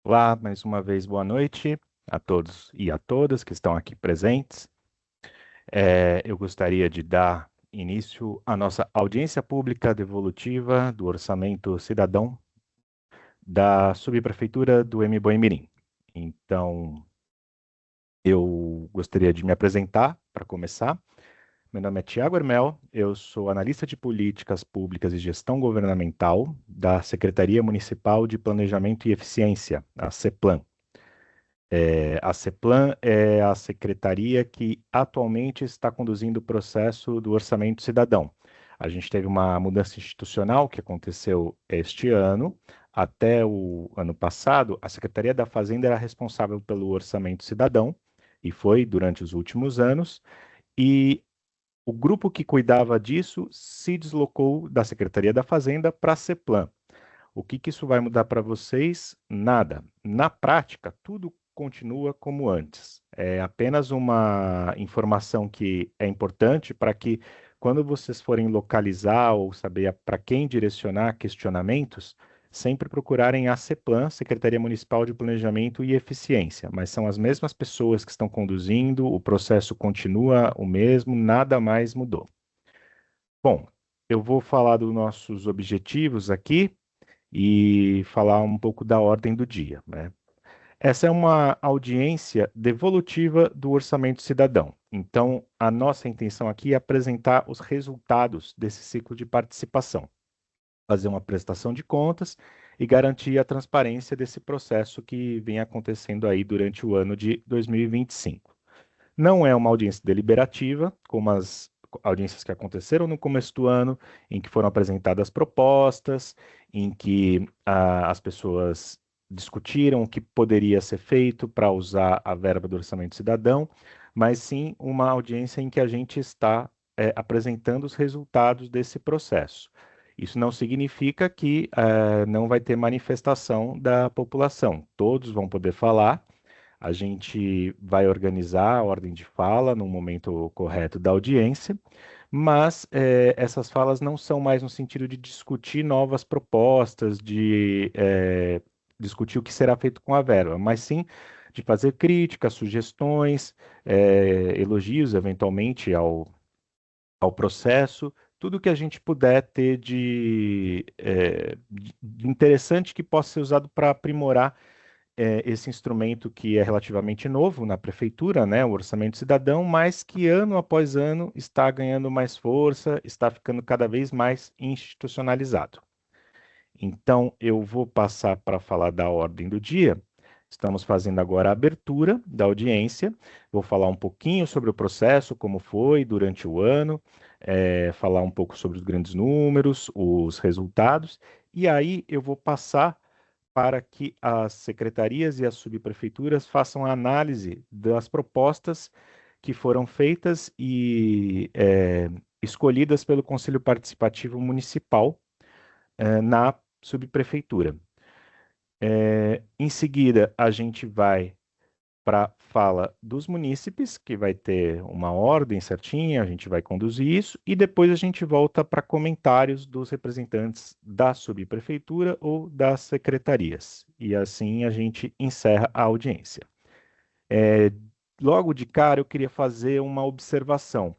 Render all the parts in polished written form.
Olá, mais uma vez, boa noite a todos e a todas que estão aqui presentes. Eu gostaria de dar início à nossa audiência pública devolutiva do Orçamento Cidadão da Subprefeitura do Mboimirim. Então, eu gostaria de me apresentar para começar. Meu nome é Tiago Hermel, eu sou analista de políticas públicas e gestão governamental da Secretaria Municipal de Planejamento e Eficiência, a CEPLAN. A CEPLAN é a secretaria que atualmente está conduzindo o processo do Orçamento Cidadão. A gente teve uma mudança institucional que aconteceu este ano. Até o ano passado, a Secretaria da Fazenda era responsável pelo Orçamento Cidadão, e foi durante os últimos anos. E o grupo que cuidava disso se deslocou da Secretaria da Fazenda para a CEPLAN. O que que isso vai mudar para vocês? Nada. Na prática, tudo continua como antes. É apenas uma informação que é importante para que, quando vocês forem localizar ou saber para quem direcionar questionamentos, sempre procurarem a CEPLAN, Secretaria Municipal de Planejamento e Eficiência. Mas são as mesmas pessoas que estão conduzindo, o processo continua o mesmo, nada mais mudou. Bom, eu vou falar dos nossos objetivos aqui e falar um pouco da ordem do dia, né? Essa é uma audiência devolutiva do Orçamento Cidadão. Então, a nossa intenção aqui é apresentar os resultados desse ciclo de participação, fazer uma prestação de contas e garantir a transparência desse processo que vem acontecendo aí durante o ano de 2025. Não é uma audiência deliberativa, como as audiências que aconteceram no começo do ano, em que foram apresentadas propostas, em que as pessoas discutiram o que poderia ser feito para usar a verba do Orçamento Cidadão, mas sim uma audiência em que a gente está apresentando os resultados desse processo. Isso não significa que não vai ter manifestação da população. Todos vão poder falar. A gente vai organizar a ordem de fala no momento correto da audiência, mas essas falas não são mais no sentido de discutir novas propostas, de discutir o que será feito com a verba, mas sim de fazer críticas, sugestões, elogios, eventualmente, ao processo, tudo que a gente puder ter de interessante que possa ser usado para aprimorar esse instrumento que é relativamente novo na prefeitura, né, o Orçamento Cidadão, mas que ano após ano está ganhando mais força, está ficando cada vez mais institucionalizado. Então, eu vou passar para falar da ordem do dia. Estamos fazendo agora a abertura da audiência. Vou falar um pouquinho sobre o processo, como foi durante o ano, falar um pouco sobre os grandes números, os resultados, e aí eu vou passar para que as secretarias e as subprefeituras façam a análise das propostas que foram feitas e escolhidas pelo Conselho Participativo Municipal na subprefeitura. Em seguida, a gente vai para a fala dos munícipes, que vai ter uma ordem certinha, a gente vai conduzir isso, e depois a gente volta para comentários dos representantes da subprefeitura ou das secretarias. E assim a gente encerra a audiência. É, Logo de cara, eu queria fazer uma observação.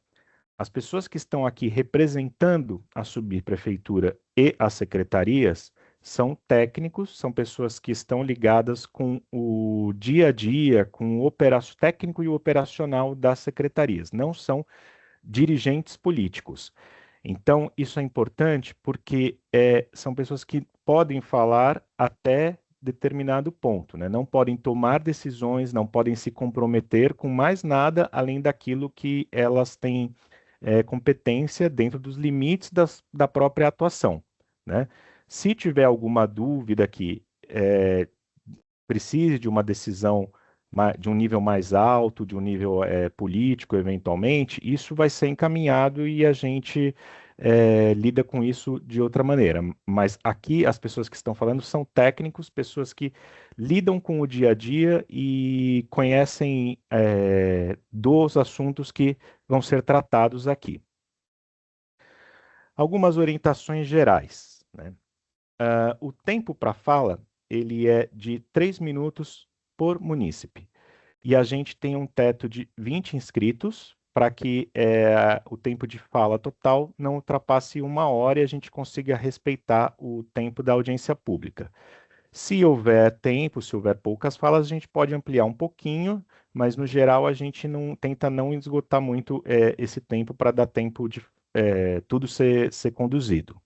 As pessoas que estão aqui representando a subprefeitura e as secretarias são técnicos, são pessoas que estão ligadas com o dia a dia, com o técnico e o operacional das secretarias, não são dirigentes políticos. Então, isso é importante porque são pessoas que podem falar até determinado ponto, né? Não podem tomar decisões, não podem se comprometer com mais nada além daquilo que elas têm competência dentro dos limites da própria atuação, né? Se tiver alguma dúvida que precise de uma decisão de um nível mais alto, de um nível político, eventualmente, isso vai ser encaminhado e a gente lida com isso de outra maneira. Mas aqui as pessoas que estão falando são técnicos, pessoas que lidam com o dia a dia e conhecem dos assuntos que vão ser tratados aqui. Algumas orientações gerais, né? O tempo para fala ele é de 3 minutos por munícipe. E a gente tem um teto de 20 inscritos para que o tempo de fala total não ultrapasse 1 hora e a gente consiga respeitar o tempo da audiência pública. Se houver tempo, se houver poucas falas, a gente pode ampliar um pouquinho, mas no geral a gente não tenta não esgotar muito esse tempo para dar tempo de tudo ser conduzido.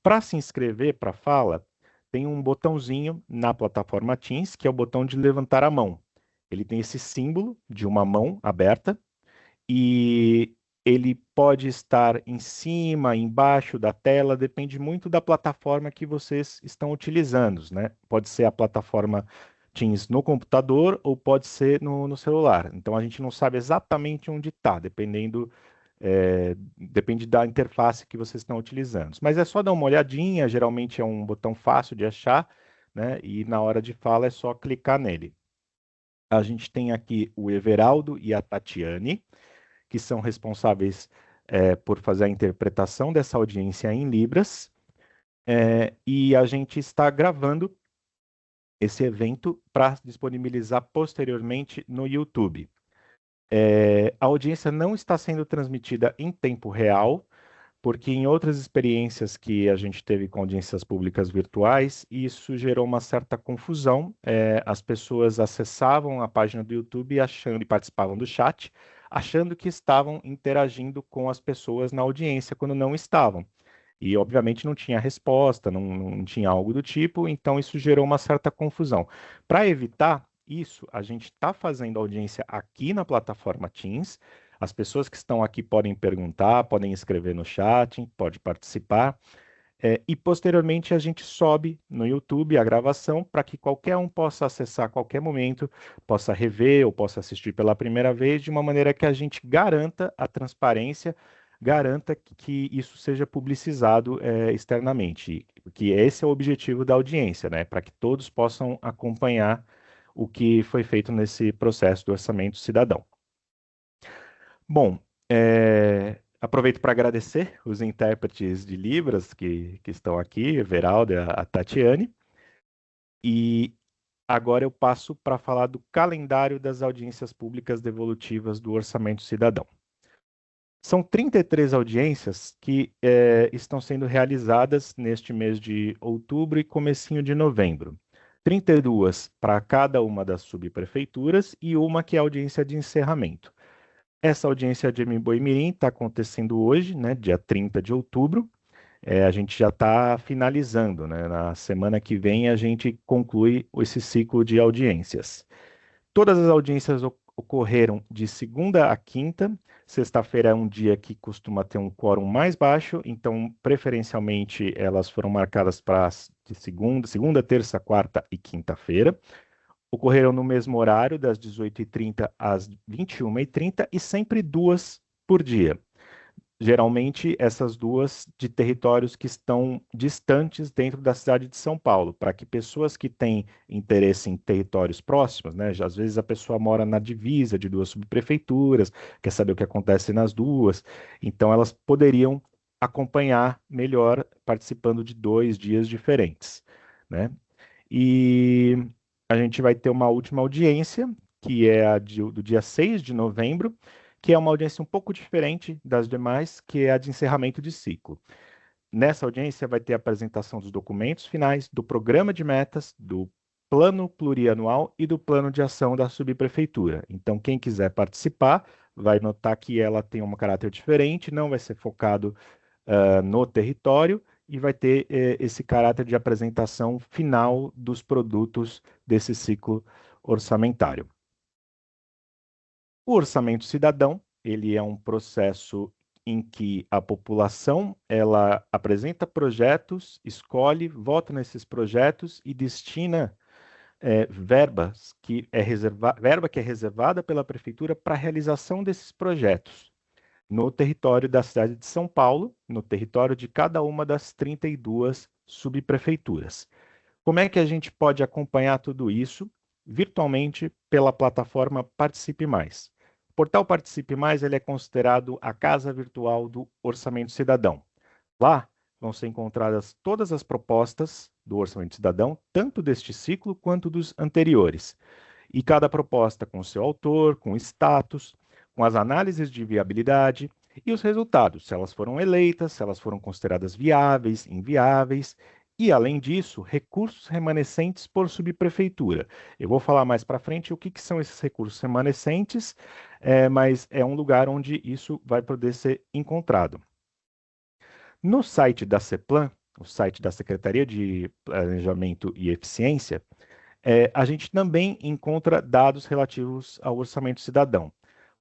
Para se inscrever para a fala, tem um botãozinho na plataforma Teams, que é o botão de levantar a mão. Ele tem esse símbolo de uma mão aberta e ele pode estar em cima, embaixo da tela, depende muito da plataforma que vocês estão utilizando, né? Pode ser a plataforma Teams no computador ou pode ser no celular. Então a gente não sabe exatamente onde está, depende da interface que vocês estão utilizando. Mas é só dar uma olhadinha, geralmente é um botão fácil de achar, né? E na hora de fala é só clicar nele. A gente tem aqui o Everaldo e a Tatiane, que são responsáveis por fazer a interpretação dessa audiência em Libras, e a gente está gravando esse evento para disponibilizar posteriormente no YouTube. A audiência não está sendo transmitida em tempo real, porque em outras experiências que a gente teve com audiências públicas virtuais, isso gerou uma certa confusão. As pessoas acessavam a página do YouTube e participavam do chat, achando que estavam interagindo com as pessoas na audiência, quando não estavam. E, obviamente, não tinha resposta, não tinha algo do tipo, então isso gerou uma certa confusão. Para evitar isso, a gente está fazendo audiência aqui na plataforma Teams. As pessoas que estão aqui podem perguntar, podem escrever no chat, pode participar. E posteriormente a gente sobe no YouTube a gravação para que qualquer um possa acessar a qualquer momento, possa rever ou possa assistir pela primeira vez, de uma maneira que a gente garanta a transparência, garanta que isso seja publicizado externamente, que esse é o objetivo da audiência, né? Para que todos possam acompanhar o que foi feito nesse processo do orçamento cidadão. Bom, aproveito para agradecer os intérpretes de Libras que estão aqui, a Veralda e a Tatiane. E agora eu passo para falar do calendário das audiências públicas devolutivas do Orçamento Cidadão. São 33 audiências que estão sendo realizadas neste mês de outubro e comecinho de novembro. 32 para cada uma das subprefeituras e uma que é a audiência de encerramento. Essa audiência de Boi-mirim está acontecendo hoje, né, dia 30 de outubro. A gente já está finalizando, né? Na semana que vem a gente conclui esse ciclo de audiências. Todas as audiências ocorreram de segunda a quinta. Sexta-feira é um dia que costuma ter um quórum mais baixo, então, preferencialmente, elas foram marcadas para de segunda, terça, quarta e quinta-feira. Ocorreram no mesmo horário, das 18h30 às 21h30, e sempre 2 por dia. Geralmente, essas 2 de territórios que estão distantes dentro da cidade de São Paulo, para que pessoas que têm interesse em territórios próximos, né? Às vezes a pessoa mora na divisa de 2 subprefeituras, quer saber o que acontece nas 2, então elas poderiam acompanhar melhor participando de 2 dias diferentes, né? E a gente vai ter uma última audiência, que é a do dia 6 de novembro, que é uma audiência um pouco diferente das demais, que é a de encerramento de ciclo. Nessa audiência vai ter a apresentação dos documentos finais, do programa de metas, do plano plurianual e do plano de ação da subprefeitura. Então, quem quiser participar vai notar que ela tem um caráter diferente, não vai ser focado no território e vai ter esse caráter de apresentação final dos produtos desse ciclo orçamentário. O orçamento cidadão, ele é um processo em que a população ela apresenta projetos, escolhe, vota nesses projetos e destina verba que é reservada pela prefeitura para a realização desses projetos no território da cidade de São Paulo, no território de cada uma das 32 subprefeituras. Como é que a gente pode acompanhar tudo isso virtualmente pela plataforma Participe Mais? O portal Participe Mais ele é considerado a casa virtual do Orçamento Cidadão. Lá vão ser encontradas todas as propostas do Orçamento Cidadão, tanto deste ciclo quanto dos anteriores. E cada proposta com seu autor, com status, com as análises de viabilidade e os resultados, se elas foram eleitas, se elas foram consideradas viáveis, inviáveis, e, além disso, recursos remanescentes por subprefeitura. Eu vou falar mais para frente o que são esses recursos remanescentes, mas é um lugar onde isso vai poder ser encontrado. No site da CEPLAN, o site da Secretaria de Planejamento e Eficiência, a gente também encontra dados relativos ao orçamento cidadão.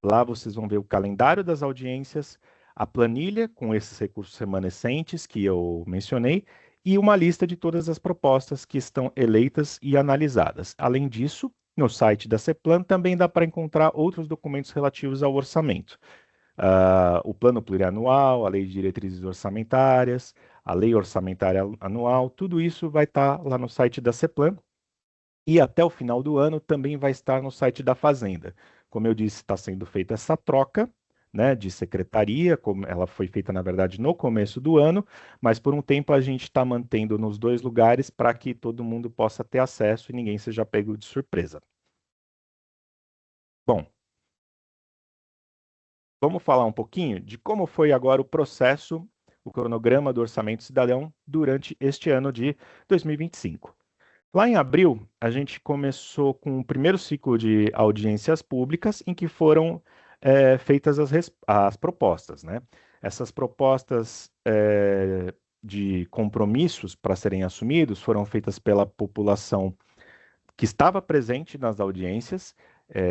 Lá vocês vão ver o calendário das audiências, a planilha com esses recursos remanescentes que eu mencionei e uma lista de todas as propostas que estão eleitas e analisadas. Além disso, no site da CEPLAN também dá para encontrar outros documentos relativos ao orçamento. O plano plurianual, a lei de diretrizes orçamentárias, a lei orçamentária anual, tudo isso vai estar lá no site da CEPLAN. E até o final do ano também vai estar no site da Fazenda. Como eu disse, está sendo feita essa troca, né, de secretaria, como ela foi feita, na verdade, no começo do ano, mas por um tempo a gente está mantendo nos dois lugares para que todo mundo possa ter acesso e ninguém seja pego de surpresa. Bom, vamos falar um pouquinho de como foi agora o processo, o cronograma do Orçamento Cidadão durante este ano de 2025. Lá em abril, a gente começou com o primeiro ciclo de audiências públicas, em que foram feitas as propostas, né? Essas propostas de compromissos para serem assumidos foram feitas pela população que estava presente nas audiências.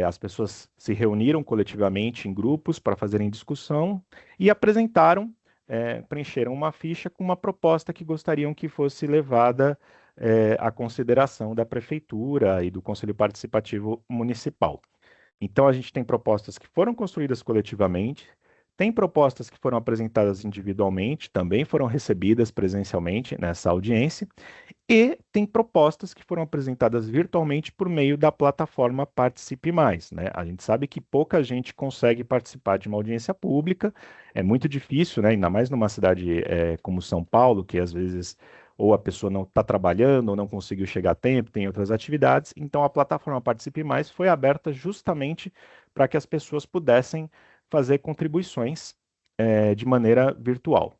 As pessoas se reuniram coletivamente em grupos para fazerem discussão e apresentaram, preencheram uma ficha com uma proposta que gostariam que fosse levada à consideração da Prefeitura e do Conselho Participativo Municipal. Então, a gente tem propostas que foram construídas coletivamente, tem propostas que foram apresentadas individualmente, também foram recebidas presencialmente nessa audiência, e tem propostas que foram apresentadas virtualmente por meio da plataforma Participe Mais, né? A gente sabe que pouca gente consegue participar de uma audiência pública, é muito difícil, né? Ainda mais numa cidade como São Paulo, que às vezes ou a pessoa não está trabalhando ou não conseguiu chegar a tempo, tem outras atividades. Então a plataforma Participe Mais foi aberta justamente para que as pessoas pudessem fazer contribuições de maneira virtual.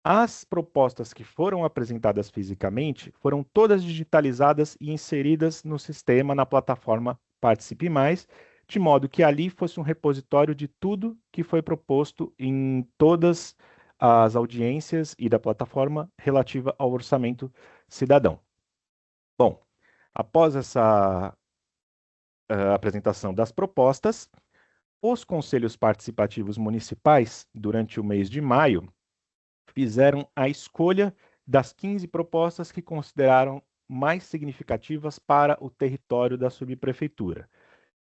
As propostas que foram apresentadas fisicamente foram todas digitalizadas e inseridas no sistema, na plataforma Participe Mais, de modo que ali fosse um repositório de tudo que foi proposto em todas as audiências e da plataforma relativa ao orçamento cidadão. Bom, após essa apresentação das propostas, os conselhos participativos municipais, durante o mês de maio, fizeram a escolha das 15 propostas que consideraram mais significativas para o território da subprefeitura.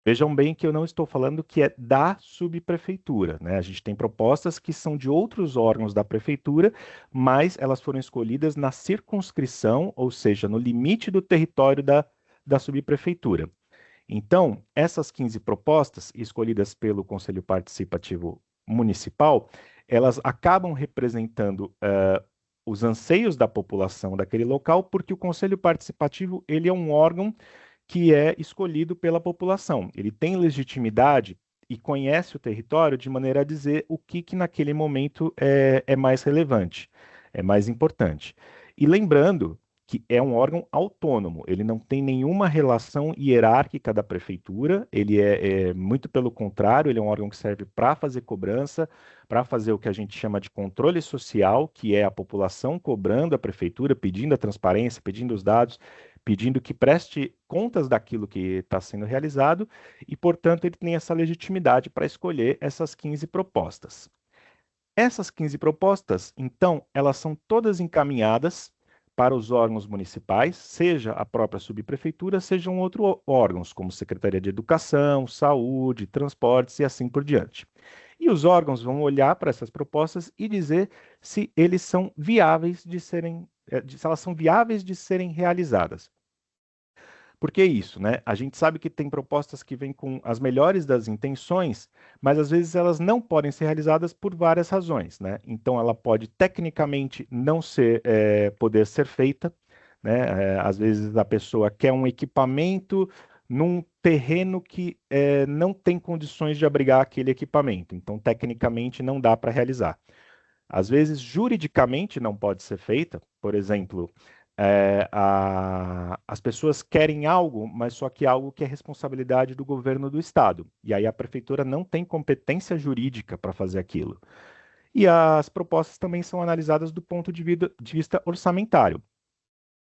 Vejam bem que eu não estou falando que é da subprefeitura, né? A gente tem propostas que são de outros órgãos da prefeitura, mas elas foram escolhidas na circunscrição, ou seja, no limite do território da subprefeitura. Então, essas 15 propostas, escolhidas pelo Conselho Participativo Municipal, elas acabam representando os anseios da população daquele local, porque o Conselho Participativo ele é um órgão que é escolhido pela população. Ele tem legitimidade e conhece o território de maneira a dizer o que naquele momento é mais relevante, é mais importante. E lembrando que é um órgão autônomo, ele não tem nenhuma relação hierárquica da prefeitura, ele é muito pelo contrário, ele é um órgão que serve para fazer cobrança, para fazer o que a gente chama de controle social, que é a população cobrando a prefeitura, pedindo a transparência, pedindo os dados, pedindo que preste contas daquilo que está sendo realizado, e, portanto, ele tem essa legitimidade para escolher essas 15 propostas. Essas 15 propostas, então, elas são todas encaminhadas para os órgãos municipais, seja a própria subprefeitura, sejam outros órgãos, como Secretaria de Educação, Saúde, Transportes e assim por diante. E os órgãos vão olhar para essas propostas e dizer se eles são viáveis de serem, se elas são viáveis de serem realizadas. Por que isso, né? A gente sabe que tem propostas que vêm com as melhores das intenções, mas às vezes elas não podem ser realizadas por várias razões, né? Então ela pode tecnicamente não ser, poder ser feita, né? Às vezes a pessoa quer um equipamento num terreno que não tem condições de abrigar aquele equipamento, então tecnicamente não dá para realizar. Às vezes, juridicamente não pode ser feita, por exemplo, as pessoas querem algo, mas só que algo que é responsabilidade do governo do estado. E aí a prefeitura não tem competência jurídica para fazer aquilo. E as propostas também são analisadas do ponto de vista orçamentário.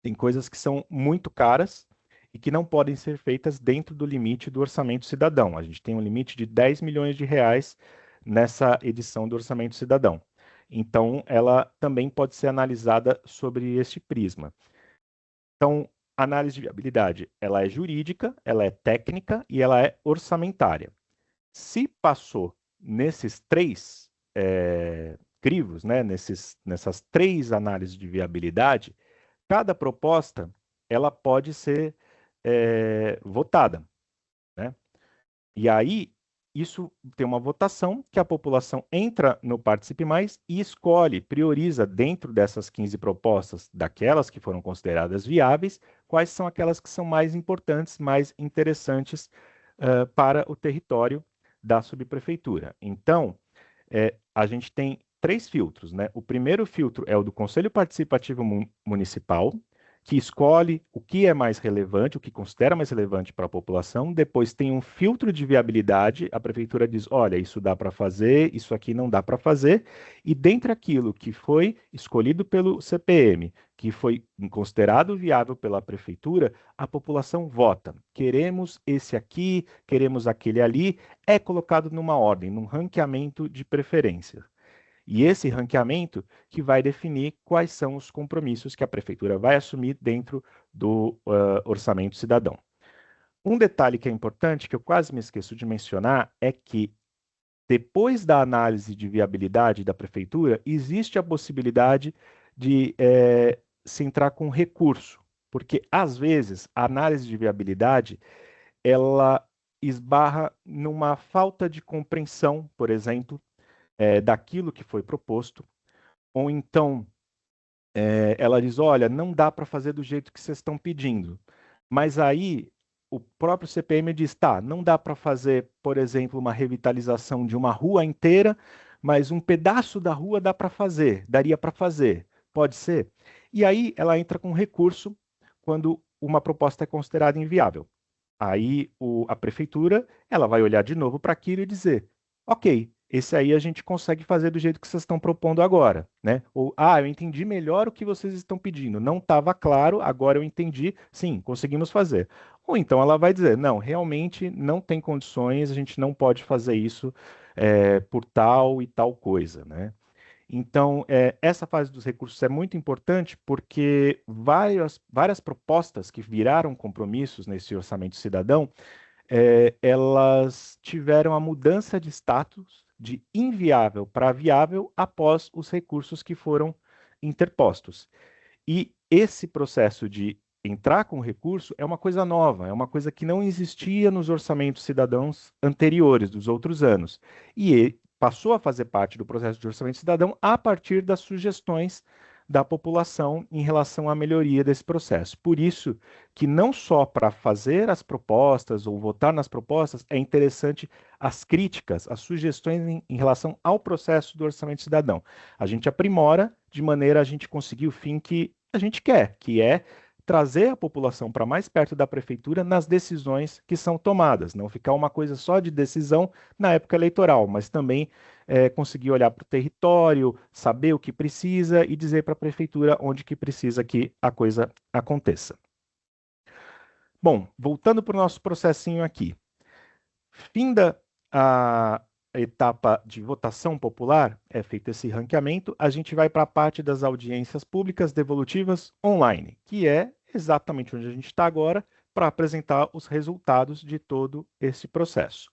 Tem coisas que são muito caras e que não podem ser feitas dentro do limite do orçamento cidadão. A gente tem um limite de 10 milhões de reais nessa edição do orçamento cidadão. Então, ela também pode ser analisada sobre este prisma. Então, a análise de viabilidade, ela é jurídica, ela é técnica e ela é orçamentária. Se passou nesses três crivos, né, nessas três análises de viabilidade, cada proposta ela pode ser votada, né? E aí isso tem uma votação que a população entra no Participe Mais e escolhe, prioriza dentro dessas 15 propostas, daquelas que foram consideradas viáveis, quais são aquelas que são mais importantes, mais interessantes para o território da subprefeitura. Então, a gente tem três filtros, né? O primeiro filtro é o do Conselho Participativo Municipal, que escolhe o que é mais relevante, o que considera mais relevante para a população. Depois tem um filtro de viabilidade, a prefeitura diz, olha, isso dá para fazer, isso aqui não dá para fazer. E dentre aquilo que foi escolhido pelo CPM, que foi considerado viável pela prefeitura, a população vota. Queremos esse aqui, queremos aquele ali, é colocado numa ordem, num ranqueamento de preferência. E esse ranqueamento que vai definir quais são os compromissos que a prefeitura vai assumir dentro do orçamento cidadão. Um detalhe que é importante, que eu quase me esqueço de mencionar, é que depois da análise de viabilidade da prefeitura, existe a possibilidade de se entrar com recurso, porque às vezes a análise de viabilidade ela esbarra numa falta de compreensão, por exemplo, daquilo que foi proposto, ou então ela diz, olha, não dá para fazer do jeito que vocês estão pedindo. Mas aí o próprio CPM diz, tá, não dá para fazer, por exemplo, uma revitalização de uma rua inteira, mas um pedaço da rua dá para fazer, daria para fazer. Pode ser? E aí ela entra com recurso quando uma proposta é considerada inviável. Aí a prefeitura ela vai olhar de novo para aquilo e dizer, ok, esse aí a gente consegue fazer do jeito que vocês estão propondo agora, né? Ou, eu entendi melhor o que vocês estão pedindo. Não estava claro, agora eu entendi. Sim, conseguimos fazer. Ou então ela vai dizer, não, realmente não tem condições, a gente não pode fazer isso por tal e tal coisa, né? Então, essa fase dos recursos é muito importante porque várias propostas que viraram compromissos nesse orçamento cidadão, elas tiveram a mudança de status de inviável para viável após os recursos que foram interpostos. E esse processo de entrar com recurso é uma coisa nova, é uma coisa que não existia nos orçamentos cidadãos anteriores, dos outros anos. E passou a fazer parte do processo de orçamento cidadão a partir das sugestões da população em relação à melhoria desse processo. Por isso que não só para fazer as propostas ou votar nas propostas é interessante as críticas, as sugestões em relação ao processo do orçamento cidadão. A gente aprimora de maneira a gente conseguir o fim que a gente quer, que é trazer a população para mais perto da prefeitura nas decisões que são tomadas, não ficar uma coisa só de decisão na época eleitoral, mas também conseguir olhar para o território, saber o que precisa e dizer para a prefeitura onde que precisa que a coisa aconteça. Bom, voltando para o nosso processinho aqui. Finda a etapa de votação popular, é feito esse ranqueamento, a gente vai para a parte das audiências públicas devolutivas online, que é exatamente onde a gente está agora, para apresentar os resultados de todo esse processo.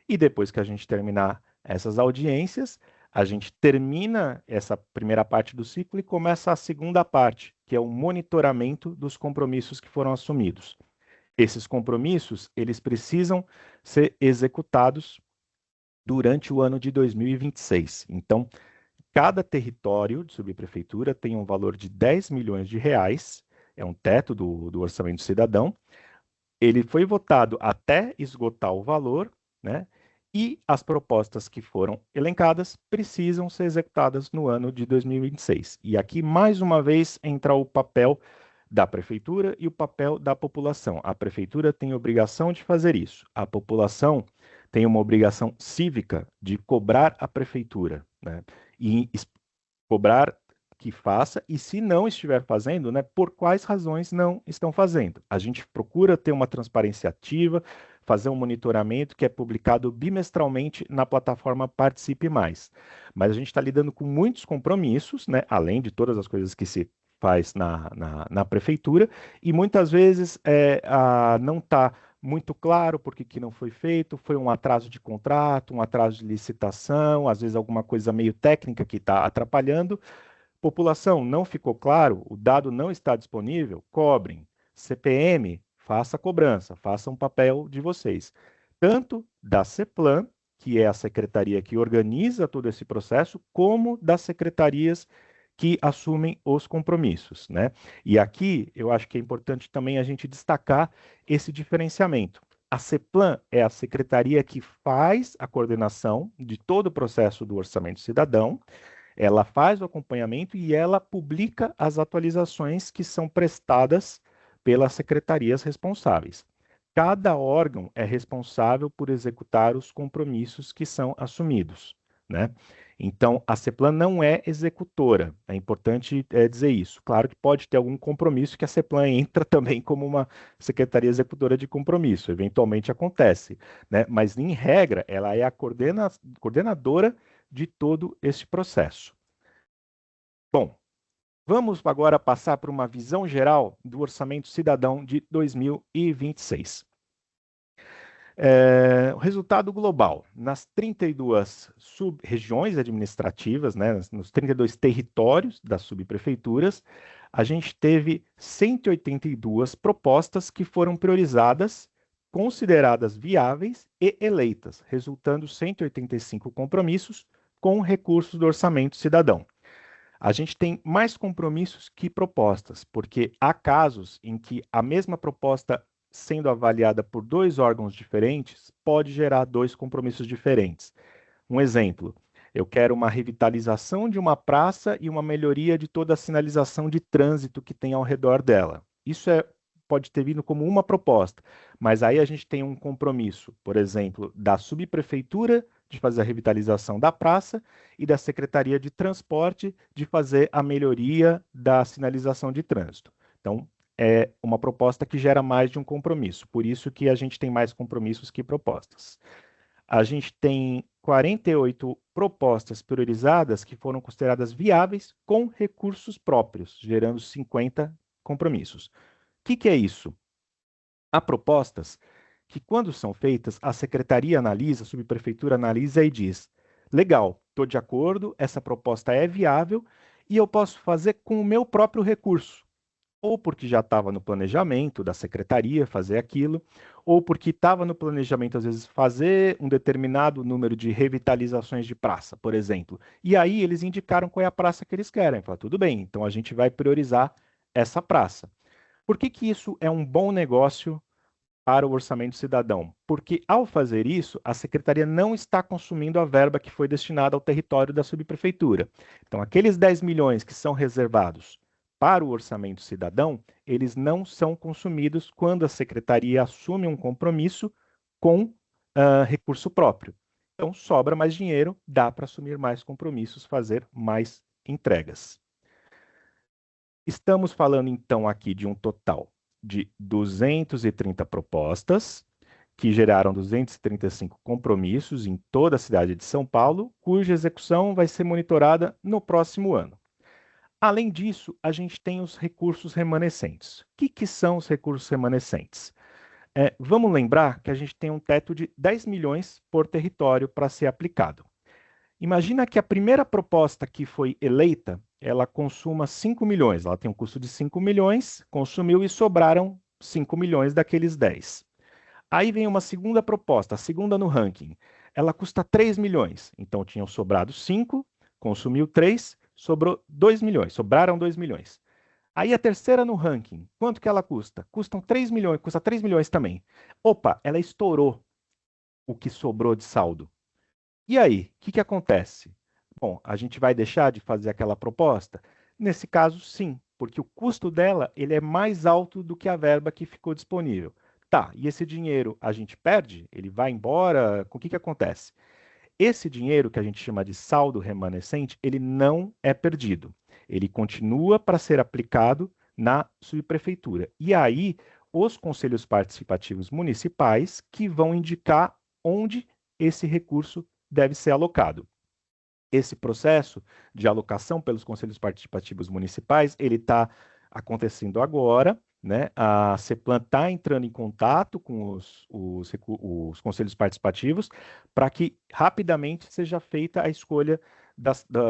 E depois que a gente terminar essas audiências, a gente termina essa primeira parte do ciclo e começa a segunda parte, que é o monitoramento dos compromissos que foram assumidos. Esses compromissos, eles precisam ser executados durante o ano de 2026. Então, cada território de subprefeitura tem um valor de 10 milhões de reais, é um teto do orçamento cidadão. Ele foi votado até esgotar o valor, né? E as propostas que foram elencadas precisam ser executadas no ano de 2026. E aqui, mais uma vez, entra o papel da prefeitura e o papel da população. A prefeitura tem a obrigação de fazer isso. A população tem uma obrigação cívica de cobrar a prefeitura, né? E cobrar que faça, e se não estiver fazendo, né, por quais razões não estão fazendo. A gente procura ter uma transparência ativa, fazer um monitoramento que é publicado bimestralmente na plataforma Participe Mais. Mas a gente está lidando com muitos compromissos, né, além de todas as coisas que se faz na prefeitura, e muitas vezes não está muito claro por que não foi feito, foi um atraso de contrato, um atraso de licitação, às vezes alguma coisa meio técnica que está atrapalhando. População, não ficou claro, o dado não está disponível, cobrem. CPM, faça a cobrança, façam um papel de vocês. Tanto da CEPLAN, que é a secretaria que organiza todo esse processo, como das secretarias que assumem os compromissos, né? E aqui eu acho que é importante também a gente destacar esse diferenciamento. A CEPLAN é a secretaria que faz a coordenação de todo o processo do orçamento cidadão, ela faz o acompanhamento e ela publica as atualizações que são prestadas pelas secretarias responsáveis. Cada órgão é responsável por executar os compromissos que são assumidos, né? Então, a CEPLAN não é executora, é importante dizer isso. Claro que pode ter algum compromisso que a CEPLAN entra também como uma secretaria executora de compromisso, eventualmente acontece, né? Mas, em regra, ela é a coordenadora de todo este processo. Bom, vamos agora passar por uma visão geral do Orçamento Cidadão de 2026. O resultado global, nas 32 sub-regiões administrativas, né, nos 32 territórios das subprefeituras, a gente teve 182 propostas que foram priorizadas, consideradas viáveis e eleitas, resultando 185 compromissos com recursos do Orçamento Cidadão. A gente tem mais compromissos que propostas, porque há casos em que a mesma proposta sendo avaliada por dois órgãos diferentes pode gerar dois compromissos diferentes. Um exemplo, eu quero uma revitalização de uma praça e uma melhoria de toda a sinalização de trânsito que tem ao redor dela. Isso pode ter vindo como uma proposta, mas aí a gente tem um compromisso, por exemplo, da subprefeitura de fazer a revitalização da praça e da Secretaria de Transporte de fazer a melhoria da sinalização de trânsito. Então, é uma proposta que gera mais de um compromisso, por isso que a gente tem mais compromissos que propostas. A gente tem 48 propostas priorizadas que foram consideradas viáveis com recursos próprios, gerando 50 compromissos. O que é isso? Há propostas que, quando são feitas, a secretaria analisa, a subprefeitura analisa e diz: legal, estou de acordo, essa proposta é viável e eu posso fazer com o meu próprio recurso. Ou porque já estava no planejamento da secretaria fazer aquilo, ou porque estava no planejamento, às vezes, fazer um determinado número de revitalizações de praça, por exemplo. E aí eles indicaram qual é a praça que eles querem. Falaram, tudo bem, então a gente vai priorizar essa praça. Por que isso é um bom negócio para o orçamento cidadão? Porque, ao fazer isso, a secretaria não está consumindo a verba que foi destinada ao território da subprefeitura. Então, aqueles 10 milhões que são reservados para o orçamento cidadão, eles não são consumidos quando a secretaria assume um compromisso com recurso próprio. Então, sobra mais dinheiro, dá para assumir mais compromissos, fazer mais entregas. Estamos falando, então, aqui de um total de 230 propostas, que geraram 235 compromissos em toda a cidade de São Paulo, cuja execução vai ser monitorada no próximo ano. Além disso, a gente tem os recursos remanescentes. O que são os recursos remanescentes? Vamos lembrar que a gente tem um teto de 10 milhões por território para ser aplicado. Imagina que a primeira proposta que foi eleita, ela consuma 5 milhões, ela tem um custo de 5 milhões, consumiu e sobraram 5 milhões daqueles 10. Aí vem uma segunda proposta, a segunda no ranking. Ela custa 3 milhões. Então tinham sobrado 5, consumiu 3, sobrou 2 milhões. Sobraram 2 milhões. Aí a terceira no ranking, quanto que ela custa? Custam 3 milhões, custa 3 milhões também. Opa, ela estourou o que sobrou de saldo. E aí, o que que acontece? Bom, a gente vai deixar de fazer aquela proposta? Nesse caso, sim, porque o custo dela ele é mais alto do que a verba que ficou disponível. Tá, e esse dinheiro a gente perde? Ele vai embora? O que que acontece? Esse dinheiro, que a gente chama de saldo remanescente, ele não é perdido. Ele continua para ser aplicado na subprefeitura. E aí, os conselhos participativos municipais que vão indicar onde esse recurso deve ser alocado. Esse processo de alocação pelos conselhos participativos municipais, ele está acontecendo agora, né? A CEPLAN está entrando em contato com os conselhos participativos para que rapidamente seja feita a escolha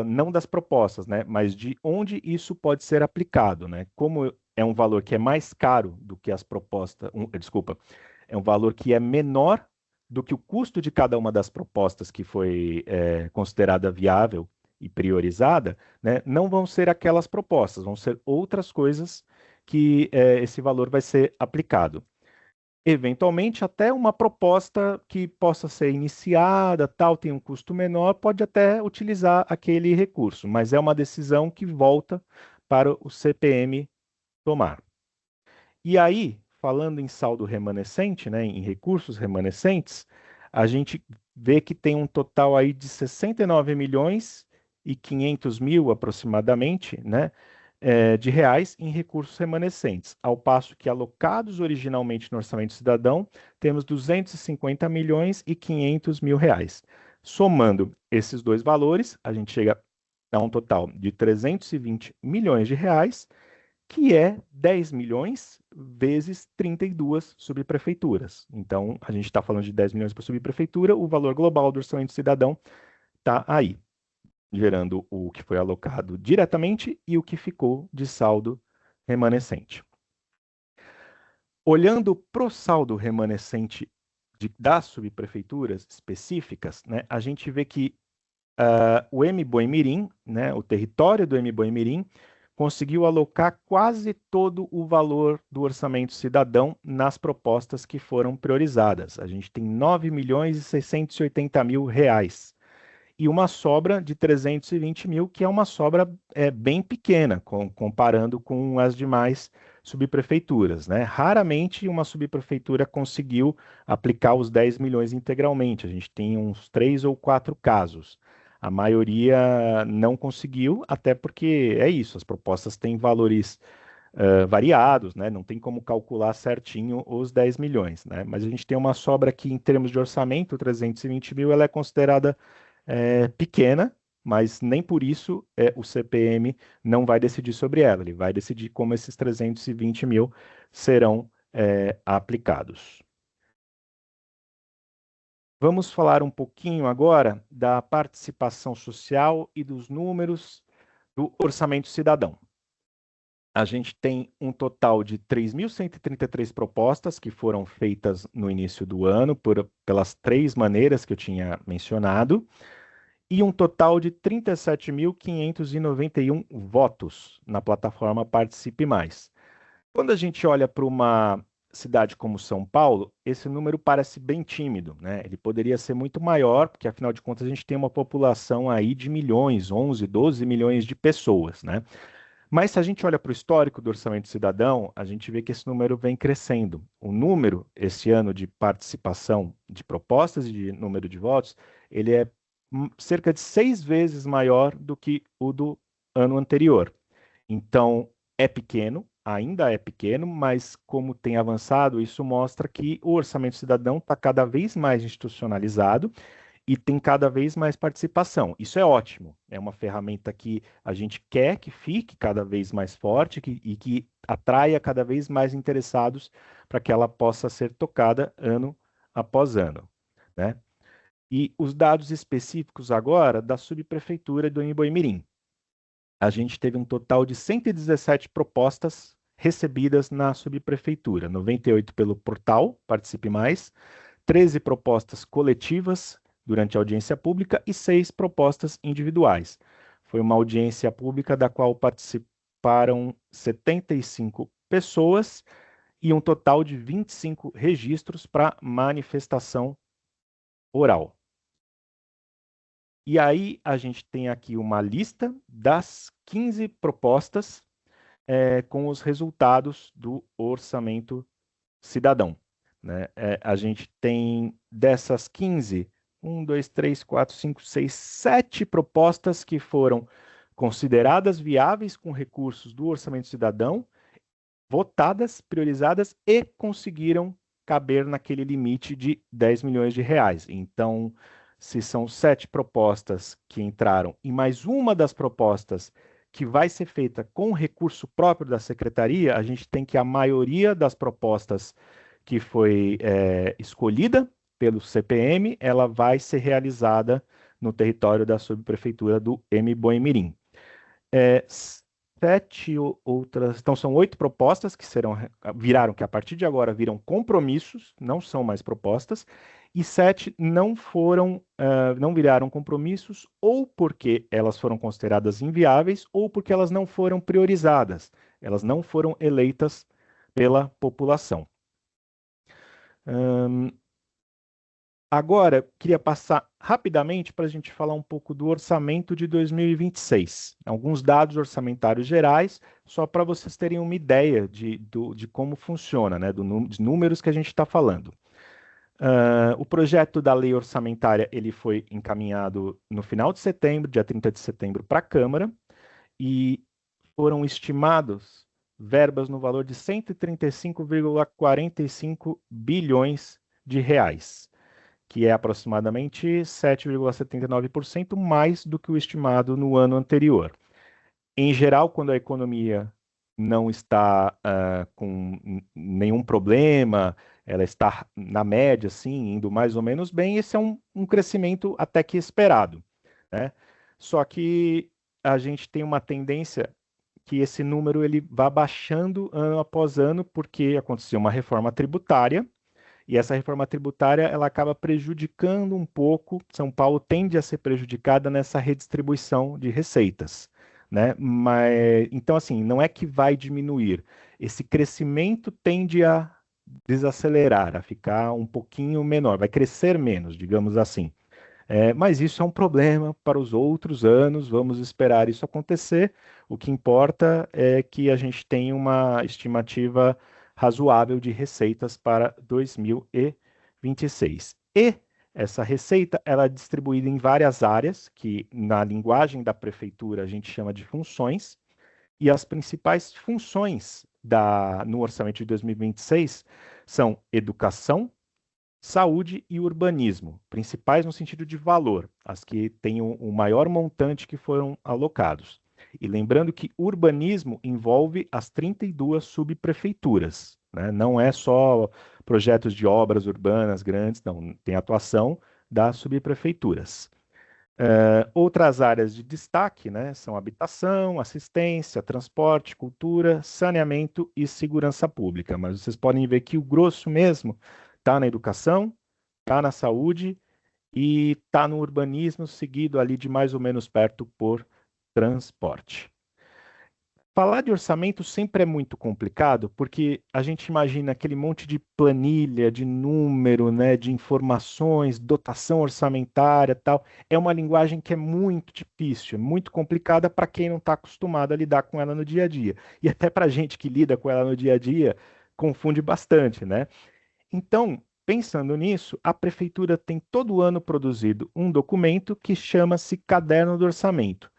não das propostas, né? Mas de onde isso pode ser aplicado, né? Como é um valor que é mais caro do que as propostas, desculpa, é um valor que é menor do que o custo de cada uma das propostas que foi considerada viável e priorizada, né, não vão ser aquelas propostas, vão ser outras coisas que esse valor vai ser aplicado. Eventualmente, até uma proposta que possa ser iniciada, tal, tem um custo menor, pode até utilizar aquele recurso, mas é uma decisão que volta para o CPM tomar. E aí, falando em saldo remanescente, né, em recursos remanescentes, a gente vê que tem um total aí de 69 milhões e 500 mil aproximadamente, né, de reais em recursos remanescentes, ao passo que alocados originalmente no Orçamento Cidadão, temos 250 milhões e 500 mil reais. Somando esses dois valores, a gente chega a um total de 320 milhões de reais, que é 10 milhões vezes 32 subprefeituras. Então, a gente está falando de 10 milhões por subprefeitura, o valor global do orçamento cidadão está aí, gerando o que foi alocado diretamente e o que ficou de saldo remanescente. Olhando para o saldo remanescente das subprefeituras específicas, né, a gente vê que o Mboimirim, né, o território do Mboimirim, conseguiu alocar quase todo o valor do orçamento cidadão nas propostas que foram priorizadas. A gente tem 9 milhões e 680 mil reais. E uma sobra de 320 mil, que é uma sobra bem pequena, comparando com as demais subprefeituras, né? Raramente uma subprefeitura conseguiu aplicar os 10 milhões integralmente. A gente tem uns 3 ou 4 casos. A maioria não conseguiu, até porque é isso, as propostas têm valores variados, né? Não tem como calcular certinho os 10 milhões, né? Mas a gente tem uma sobra aqui em termos de orçamento, 320 mil, ela é considerada pequena, mas nem por isso o CPM não vai decidir sobre ela. Ele vai decidir como esses 320 mil serão aplicados. Vamos falar um pouquinho agora da participação social e dos números do orçamento cidadão. A gente tem um total de 3.133 propostas que foram feitas no início do ano, pelas 3 maneiras que eu tinha mencionado, e um total de 37.591 votos na plataforma Participe Mais. Quando a gente olha para uma cidade como São Paulo, esse número parece bem tímido, né? Ele poderia ser muito maior, porque afinal de contas a gente tem uma população aí de milhões, 11, 12 milhões de pessoas, né? Mas se a gente olha para o histórico do Orçamento Cidadão, a gente vê que esse número vem crescendo. O número, esse ano, de participação de propostas e de número de votos, ele é cerca de 6 vezes maior do que o do ano anterior. Então, é pequeno, ainda é pequeno, mas como tem avançado, isso mostra que o Orçamento Cidadão está cada vez mais institucionalizado e tem cada vez mais participação. Isso é ótimo. É uma ferramenta que a gente quer que fique cada vez mais forte e que atraia cada vez mais interessados para que ela possa ser tocada ano após ano, né? E os dados específicos agora da subprefeitura do Imboimirim. A gente teve um total de 117 propostas recebidas na subprefeitura, 98 pelo portal Participe Mais, 13 propostas coletivas durante a audiência pública e 6 propostas individuais. Foi uma audiência pública da qual participaram 75 pessoas e um total de 25 registros para manifestação oral. E aí a gente tem aqui uma lista das 15 propostas com os resultados do orçamento cidadão. Né? A gente tem dessas 15, 1, 2, 3, 4, 5, 6, 7 propostas que foram consideradas viáveis com recursos do orçamento cidadão, votadas, priorizadas e conseguiram caber naquele limite de 10 milhões de reais. Então, se são 7 propostas que entraram e mais uma das propostas que vai ser feita com recurso próprio da secretaria, a gente tem que a maioria das propostas que foi escolhida pelo CPM, ela vai ser realizada no território da subprefeitura do Boimirim. 7 outras, então são 8 propostas que viraram, que a partir de agora viram compromissos, não são mais propostas, e 7 não viraram compromissos, ou porque elas foram consideradas inviáveis, ou porque elas não foram priorizadas, elas não foram eleitas pela população. Agora, queria passar rapidamente para a gente falar um pouco do orçamento de 2026. Alguns dados orçamentários gerais, só para vocês terem uma ideia de como funciona, né, dos números que a gente está falando. O projeto da lei orçamentária ele foi encaminhado no final de setembro, dia 30 de setembro, para a Câmara, e foram estimados verbas no valor de 135,45 bilhões de reais, que é aproximadamente 7,79% mais do que o estimado no ano anterior. Em geral, quando a economia não está com nenhum problema, ela está na média, assim, indo mais ou menos bem, esse é um crescimento até que esperado, né? Só que a gente tem uma tendência que esse número ele vá baixando ano após ano, porque aconteceu uma reforma tributária, e essa reforma tributária ela acaba prejudicando um pouco, São Paulo tende a ser prejudicada nessa redistribuição de receitas, né? Mas, então, assim, não é que vai diminuir, esse crescimento tende a desacelerar, a ficar um pouquinho menor, vai crescer menos, digamos assim. Mas isso é um problema para os outros anos, vamos esperar isso acontecer. O que importa é que a gente tenha uma estimativa razoável de receitas para 2026. E essa receita ela é distribuída em várias áreas, que na linguagem da prefeitura a gente chama de funções, e as principais funções no orçamento de 2026 são educação, saúde e urbanismo, principais no sentido de valor, as que têm o maior montante que foram alocados. E lembrando que urbanismo envolve as 32 subprefeituras, né? Não é só projetos de obras urbanas grandes, não, tem atuação das subprefeituras. Outras áreas de destaque, né, são habitação, assistência, transporte, cultura, saneamento e segurança pública. Mas vocês podem ver que o grosso mesmo está na educação, está na saúde e está no urbanismo, seguido ali de mais ou menos perto por transporte. Falar de orçamento sempre é muito complicado, porque a gente imagina aquele monte de planilha, de número, né, de informações, dotação orçamentária, tal. É uma linguagem que é muito difícil, é muito complicada para quem não está acostumado a lidar com ela no dia a dia. E até para a gente que lida com ela no dia a dia, confunde bastante, né? Então, pensando nisso, a prefeitura tem todo ano produzido um documento que chama-se Caderno do Orçamento.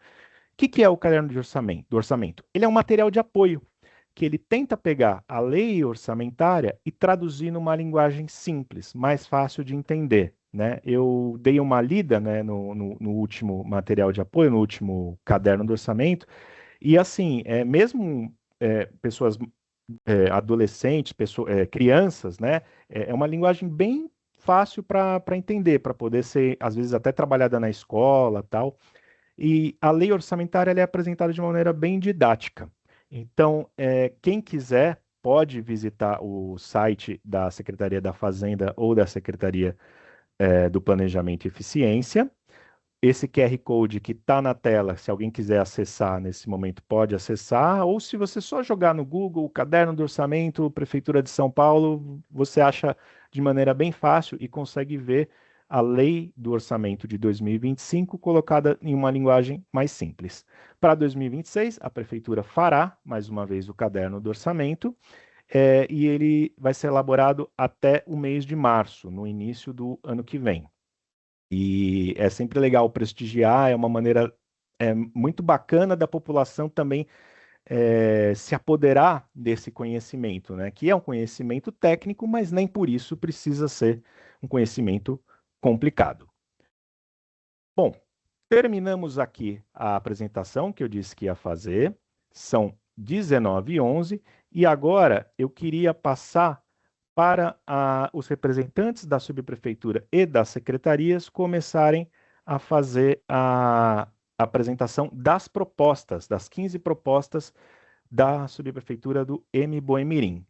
O que é o caderno de orçamento? Ele é um material de apoio, que ele tenta pegar a lei orçamentária e traduzir numa linguagem simples, mais fácil de entender, né? Eu dei uma lida, né, no último material de apoio, no último caderno do orçamento, e assim, mesmo pessoas adolescentes, crianças, né? É uma linguagem bem fácil para entender, para poder ser, às vezes, até trabalhada na escola, tal. E a lei orçamentária ela é apresentada de uma maneira bem didática. Então, quem quiser pode visitar o site da Secretaria da Fazenda ou da Secretaria do Planejamento e Eficiência. Esse QR Code que está na tela, se alguém quiser acessar nesse momento, pode acessar, ou se você só jogar no Google, o Caderno do Orçamento, Prefeitura de São Paulo, você acha de maneira bem fácil e consegue ver a Lei do Orçamento de 2025 colocada em uma linguagem mais simples. Para 2026, a Prefeitura fará, mais uma vez, o Caderno do Orçamento, e ele vai ser elaborado até o mês de março, no início do ano que vem. E é sempre legal prestigiar, é uma maneira muito bacana da população também se apoderar desse conhecimento, né? Que é um conhecimento técnico, mas nem por isso precisa ser um conhecimento complicado. Bom, terminamos aqui a apresentação que eu disse que ia fazer. São 19h11 e agora eu queria passar para os representantes da subprefeitura e das secretarias começarem a fazer a apresentação das propostas, das 15 propostas da subprefeitura do Mboimirim.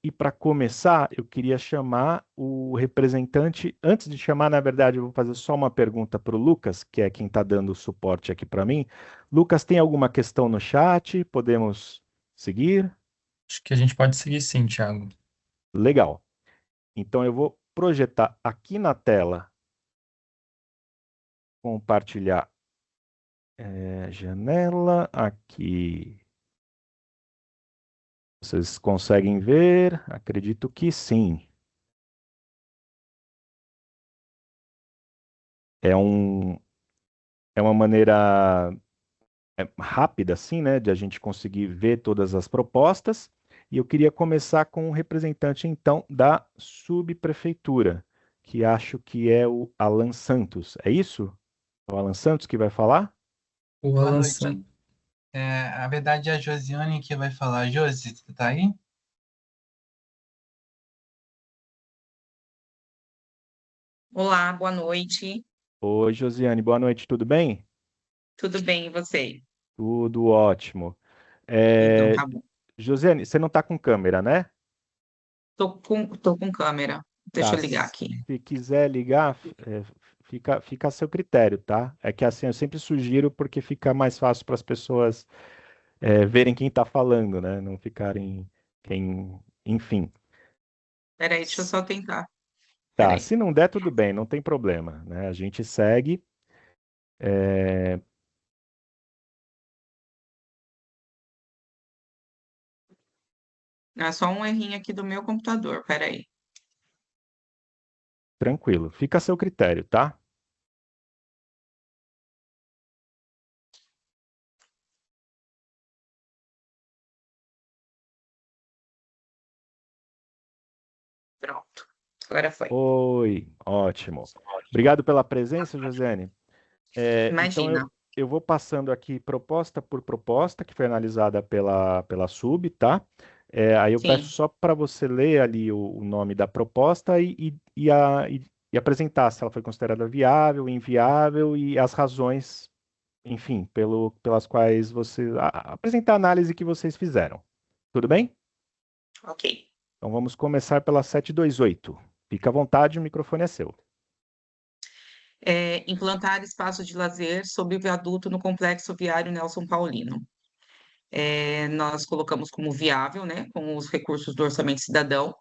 E para começar, eu queria chamar o representante. Antes de chamar, na verdade, eu vou fazer só uma pergunta para o Lucas, que é quem está dando suporte aqui para mim. Lucas, tem alguma questão no chat? Podemos seguir? Acho que a gente pode seguir sim, Thiago. Legal. Então eu vou projetar aqui na tela, compartilhar janela aqui. Vocês conseguem ver? Acredito que sim. É um, é uma maneira rápida, assim, né, de a gente conseguir ver todas as propostas. E eu queria começar com o representante, então, da subprefeitura, que acho que é o Alan Santos. É isso? É o Alan Santos que vai falar? O Boa Alan noite. San- Na verdade, é a Josiane que vai falar. Josi, você tá aí? Olá, boa noite. Oi, Josiane, boa noite, tudo bem? Tudo bem, e você? Tudo ótimo. Então É, tá bom. Josiane, você não está com câmera, né? Tô com câmera. Deixa Tá. eu ligar aqui. Se quiser ligar, fica a seu critério, tá? É que assim eu sempre sugiro porque fica mais fácil para as pessoas verem quem está falando, né? Não ficarem enfim. Peraí, deixa eu só tentar. Tá, Peraí. se não der, tudo bem, não tem problema, né? A gente segue. é, É só um errinho aqui do meu computador. Peraí. Tranquilo, fica a seu critério, tá? Pronto. Agora foi. Oi, ótimo. Obrigado pela presença, Josiane. Então Imagina. eu vou passando aqui proposta por proposta, que foi analisada pela SUB, tá? Aí eu peço Sim. só para você ler ali o nome da proposta e apresentar se ela foi considerada viável, inviável e as razões, enfim, pelas quais apresentar a análise que vocês fizeram. Tudo bem? Ok. Então vamos começar pela 728. Fica à vontade, o microfone é seu. Implantar espaço de lazer sob o viaduto no complexo viário Nelson Paulino. Nós colocamos como viável, né, com os recursos do Orçamento Cidadão.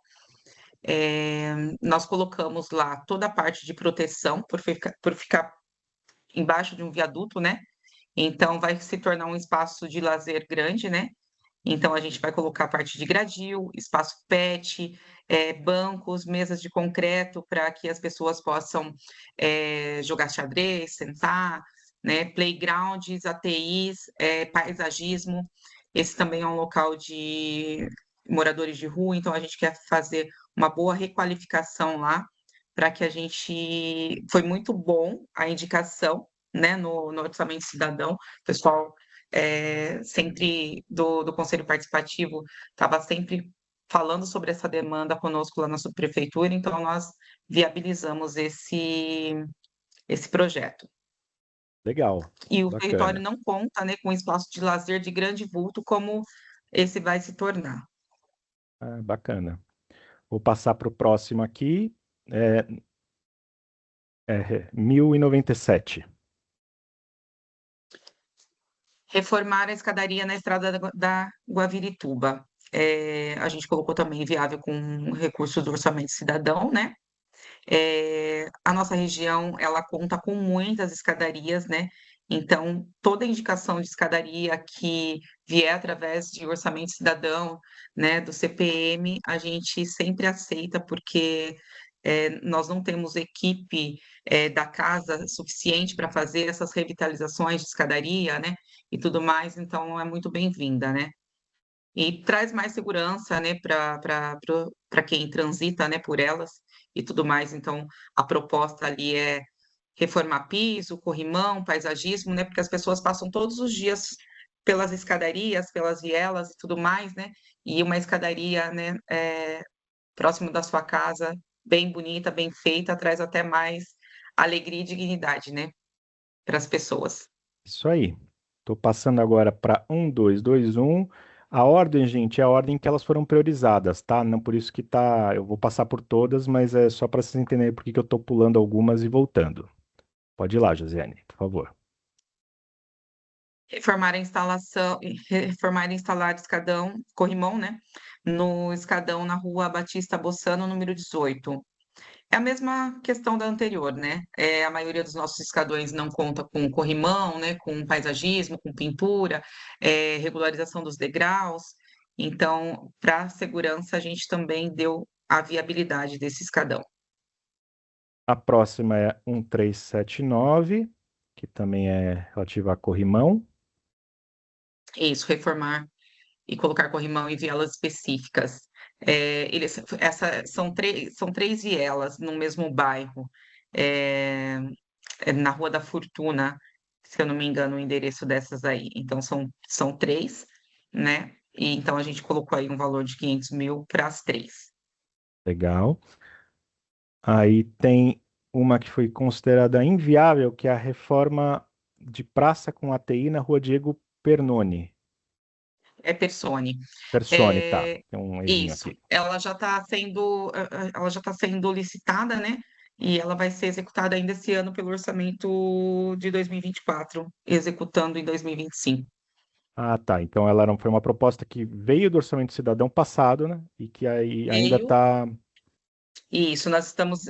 Nós colocamos lá toda a parte de proteção, por ficar embaixo de um viaduto, né? Então, vai se tornar um espaço de lazer grande, né? Então, a gente vai colocar a parte de gradil, espaço pet, bancos, mesas de concreto para que as pessoas possam jogar xadrez, sentar, né? Playgrounds, ATIs, paisagismo. Esse também é um local de moradores de rua, então a gente quer fazer uma boa requalificação lá para que a gente. Foi muito bom a indicação, né, no Orçamento Cidadão, o pessoal sempre do Conselho Participativo estava sempre falando sobre essa demanda conosco lá na subprefeitura, então nós viabilizamos esse projeto. Legal, E o território bacana. não conta, né, com espaço de lazer de grande vulto, como esse vai se tornar. Ah, bacana. Vou passar para o próximo aqui. É, 1097. Reformar a escadaria na estrada da Guavirituba. A gente colocou também viável com recursos do orçamento cidadão, né? A nossa região, ela conta com muitas escadarias, né? Então, toda indicação de escadaria que vier através de orçamento cidadão, né, do CPM, a gente sempre aceita, porque nós não temos equipe da casa suficiente para fazer essas revitalizações de escadaria, né, e tudo mais, então é muito bem-vinda, né? E traz mais segurança, né, para quem transita, né, por elas e tudo mais. Então, a proposta ali é reformar piso, corrimão, paisagismo, né, porque as pessoas passam todos os dias pelas escadarias, pelas vielas e tudo mais, né, e uma escadaria, né, próximo da sua casa, bem bonita, bem feita, traz até mais alegria e dignidade, né, para as pessoas. Isso aí. Estou passando agora para 1221. A ordem, gente, é a ordem que elas foram priorizadas, tá? Não por isso que tá. Eu vou passar por todas, mas é só para vocês entenderem por que que eu estou pulando algumas e voltando. Pode ir lá, Josiane, por favor. Reformar a instalação, reformar e instalar escadão, corrimão, né? No escadão na rua Batista Bossano, número 18. É a mesma questão da anterior, né? A maioria dos nossos escadões não conta com corrimão, né? Com paisagismo, com pintura, regularização dos degraus. Então, para segurança, a gente também deu a viabilidade desse escadão. A próxima é 1379, que também é relativa a corrimão. Isso, reformar e colocar corrimão em vielas específicas. São três vielas no mesmo bairro, na Rua da Fortuna, se eu não me engano, o endereço dessas aí. Então, são três, né? E então a gente colocou aí um valor de 500 mil para as três. Legal. Aí tem uma que foi considerada inviável, que é a reforma de praça com ATI na Rua Diego Pernoni. É Persone. Persone, tá. Tem um errinho Isso, aqui. ela já tá sendo licitada, né? E ela vai ser executada ainda esse ano pelo orçamento de 2024, executando em 2025. Ah, tá. Então ela não foi uma proposta que veio do Orçamento Cidadão passado, né? E que aí ainda Veio, está e isso, nós estamos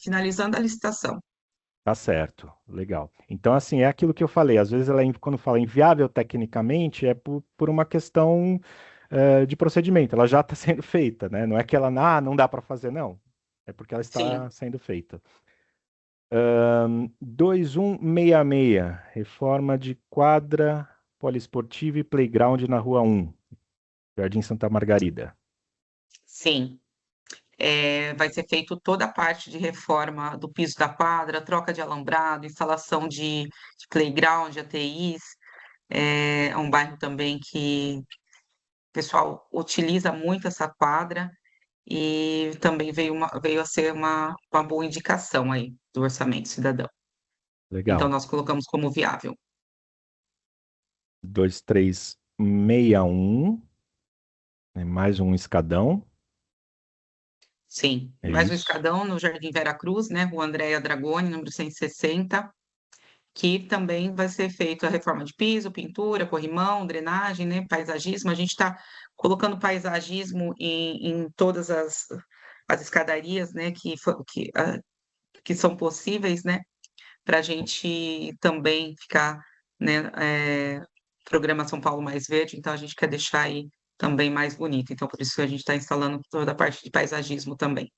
finalizando a licitação. tá certo. Legal. Então, assim, é aquilo que eu falei. Às vezes, quando fala inviável tecnicamente, é por uma questão de procedimento. Ela já está sendo feita, né? Não é que ela não dá para fazer, não. É porque ela Sim, está sendo feita. 2166, reforma de quadra poliesportiva e playground na Rua 1, Jardim Santa Margarida. sim. Vai ser feito toda a parte de reforma do piso da quadra, troca de alambrado, instalação de playground, de ATIs. É um bairro também que o pessoal utiliza muito essa quadra e também veio a ser uma boa indicação aí do orçamento cidadão. Então, Legal. nós colocamos como viável. 2361, né, mais um escadão. Sim, É mais um isso. escadão no Jardim Vera Cruz, né? Rua Andréa Dragoni, número 160, que também vai ser feita a reforma de piso, pintura, corrimão, drenagem, né? Paisagismo. A gente está colocando paisagismo em todas as escadarias, né? Que são possíveis, né? Para a gente também ficar, né? Programa São Paulo Mais Verde, então a gente quer deixar aí também mais bonito. Então, por isso que a gente está instalando toda a parte de paisagismo também.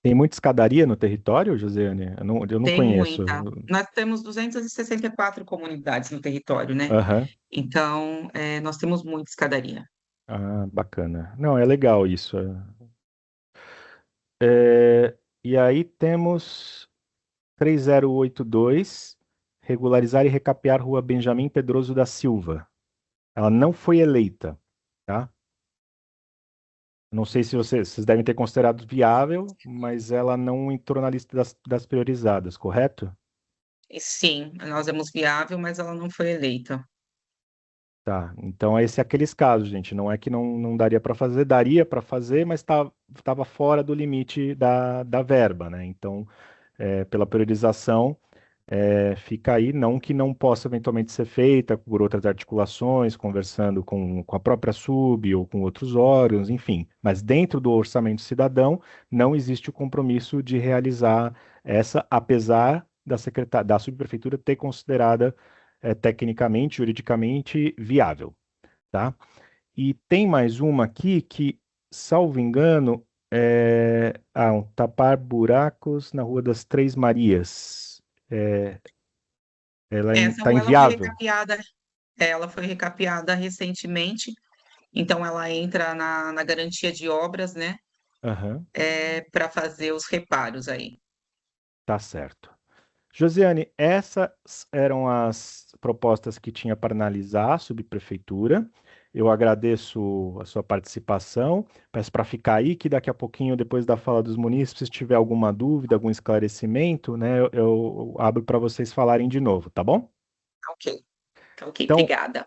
Tem muita escadaria no território, Josiane? Eu não Tem conheço. muita. Nós temos 264 comunidades no território, né? Aham. Então, nós temos muita escadaria. Ah, bacana. Não, é legal isso. E aí temos 3082, regularizar e recapear Rua Benjamin Pedroso da Silva. Ela não foi eleita, tá? Não sei se vocês devem ter considerado viável, mas ela não entrou na lista das priorizadas, correto? E sim, nós vemos viável, mas ela não foi eleita. Tá, então esse é aqueles casos, gente. Não é que não daria para fazer, mas estava fora do limite da verba, né? Então, pela priorização, fica aí, não que não possa eventualmente ser feita por outras articulações, conversando com a própria SUB ou com outros órgãos, enfim. Mas dentro do orçamento cidadão, não existe o compromisso de realizar essa, apesar da subprefeitura ter considerada tecnicamente, juridicamente viável, tá? E tem mais uma aqui que, salvo engano, tapar buracos na Rua das Três Marias. É, ela Essa está rua ela foi inviável. recapeada, ela foi recapeada recentemente, então ela entra na garantia de obras, né, Aham, para fazer os reparos aí. tá certo. Josiane, essas eram as propostas que tinha para analisar a subprefeitura. Eu agradeço a sua participação. Peço para ficar aí, que daqui a pouquinho, depois da fala dos munícipes, se tiver alguma dúvida, algum esclarecimento, né, eu abro para vocês falarem de novo, tá bom? Ok, ok, Então, obrigada.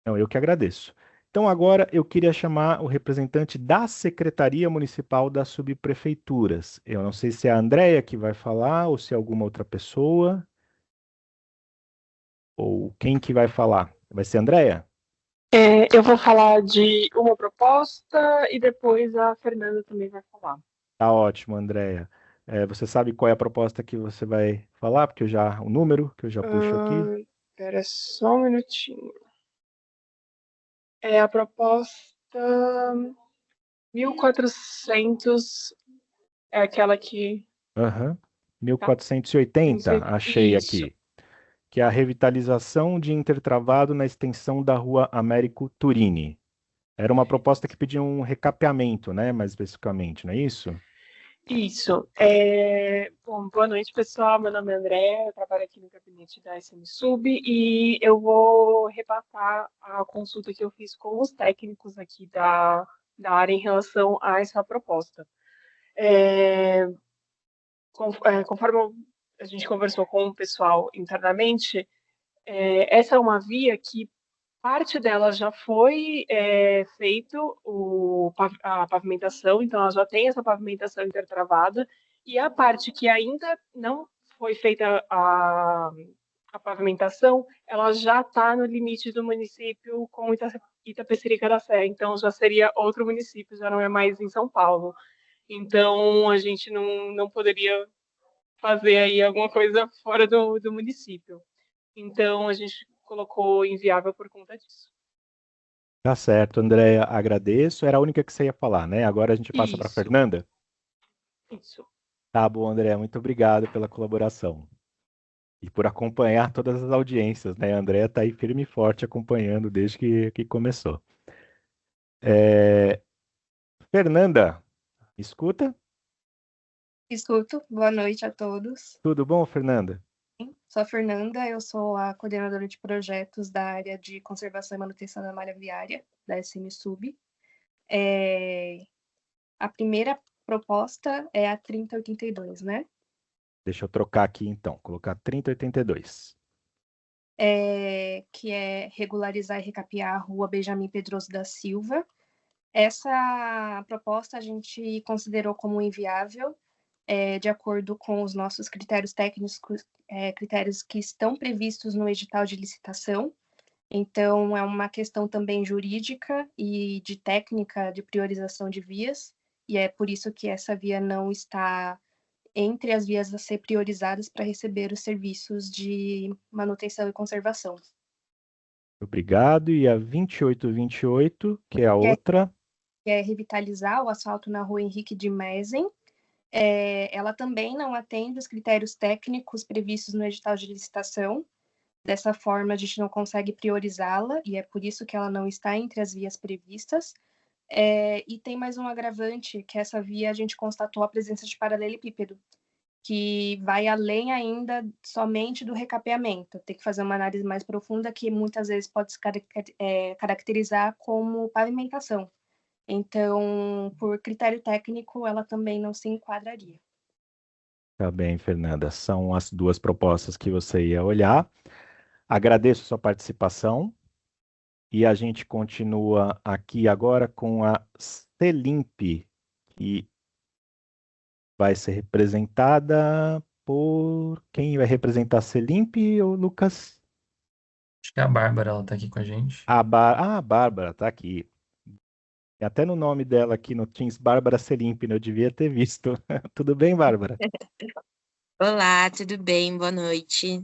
não, eu que agradeço. Então, agora eu queria chamar o representante da Secretaria Municipal das Subprefeituras. Eu não sei se é a Andréia que vai falar ou se é alguma outra pessoa. Ou quem que vai falar? Vai ser a Andréia? Eu vou falar de uma proposta e depois a Fernanda também vai falar. Tá ótimo, Andréia. Você sabe qual é a proposta que você vai falar? Porque o número que eu já puxo aqui. Espera só um minutinho. É a proposta 1400, é aquela que... Aham. Tá? 1480, achei Isso, aqui. Que é a revitalização de intertravado na extensão da Rua Américo Turini. Era uma proposta que pedia um recapeamento, né? Mais especificamente, não é isso? isso. Bom, boa noite, pessoal. Meu nome é André, eu trabalho aqui no gabinete da SMSub e eu vou repassar a consulta que eu fiz com os técnicos aqui da área em relação a essa proposta. Conforme a gente conversou com o pessoal internamente, essa é uma via que parte dela já foi feito a pavimentação, então ela já tem essa pavimentação intertravada, e a parte que ainda não foi feita a pavimentação, ela já está no limite do município com Itapecerica da Serra, então já seria outro município, já não é mais em São Paulo. Então a gente não poderia fazer aí alguma coisa fora do município. Então a gente colocou inviável por conta disso. Tá certo, Andréia, agradeço. Era a única que você ia falar, né? Agora a gente passa para a Isso, Fernanda. isso. Tá bom, Andréia, muito obrigado pela colaboração. E por acompanhar todas as audiências, né? A Andrea está aí firme e forte acompanhando desde que começou. Fernanda, escuta? Escuto, boa noite a todos. Tudo bom, Fernanda? Sou a Fernanda, eu sou a coordenadora de projetos da área de conservação e manutenção da malha viária, da SMSub. A primeira proposta é a 3082, né? Deixa eu trocar aqui então, colocar 3082. Que é regularizar e recapear a rua Benjamin Pedroso da Silva. Essa proposta a gente considerou como inviável, de acordo com os nossos critérios técnicos, critérios que estão previstos no edital de licitação. Então, é uma questão também jurídica e de técnica de priorização de vias, e é por isso que essa via não está entre as vias a ser priorizadas para receber os serviços de manutenção e conservação. Obrigado. E a 2828, que é a outra. Que é revitalizar o asfalto na rua Henrique de Mezen. Ela também não atende os critérios técnicos previstos no edital de licitação. Dessa forma, a gente não consegue priorizá-la, e é por isso que ela não está entre as vias previstas. E tem mais um agravante, que essa via a gente constatou a presença de paralelepípedo, que vai além ainda somente do recapeamento. Tem que fazer uma análise mais profunda, que muitas vezes pode se caracterizar como pavimentação. Então, por critério técnico, ela também não se enquadraria. Tá bem, Fernanda. São as duas propostas que você ia olhar. Agradeço a sua participação. E a gente continua aqui agora com a Celimp, que vai ser representada por... Quem vai representar a Celimp, ô Lucas? Acho que a Bárbara, ela tá aqui com a gente. A Bárbara tá aqui. E até no nome dela aqui no Teams, Bárbara Celimp, né? Eu devia ter visto. Tudo bem, Bárbara? Olá, tudo bem? Boa noite.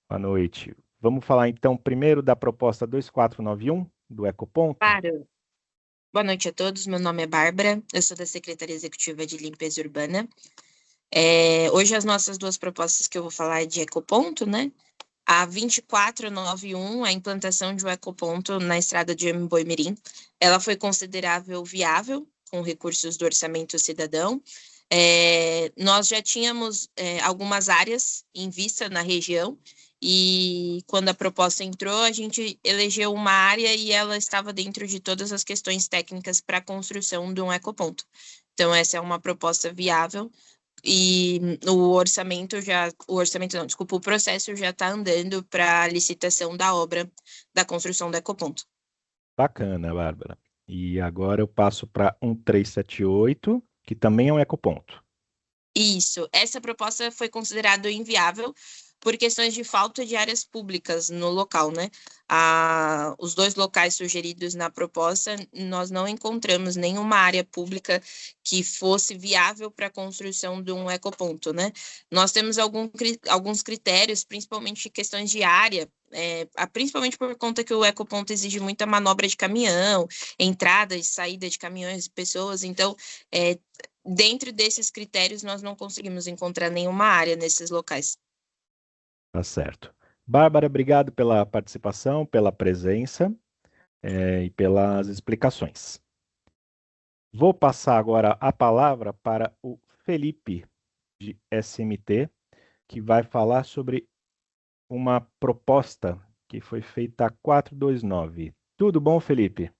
Boa noite. Vamos falar então primeiro da proposta 2491 do Ecoponto? Claro. Boa noite a todos. Meu nome é Bárbara, eu sou da Secretaria Executiva de Limpeza Urbana. Hoje as nossas duas propostas que eu vou falar é de ecoponto, né? A 2491, a implantação de um ecoponto na estrada de Boi-Mirim, ela foi considerável viável com recursos do orçamento cidadão. Nós já tínhamos algumas áreas em vista na região, e quando a proposta entrou, a gente elegeu uma área e ela estava dentro de todas as questões técnicas para a construção de um ecoponto. Então, essa é uma proposta viável e o processo já está andando para a licitação da obra da construção do ecoponto. Bacana, Bárbara. E agora eu passo para 1378, que também é um ecoponto. Isso, essa proposta foi considerada inviável por questões de falta de áreas públicas no local, né? Os dois locais sugeridos na proposta, nós não encontramos nenhuma área pública que fosse viável para a construção de um ecoponto, né? Nós temos alguns critérios, principalmente questões de área, principalmente por conta que o ecoponto exige muita manobra de caminhão, entrada e saída de caminhões e pessoas, então, dentro desses critérios, nós não conseguimos encontrar nenhuma área nesses locais. Tá certo. Bárbara, obrigado pela participação, pela presença e pelas explicações. Vou passar agora a palavra para o Felipe, de SMT, que vai falar sobre uma proposta que foi feita a 429. Tudo bom, Felipe?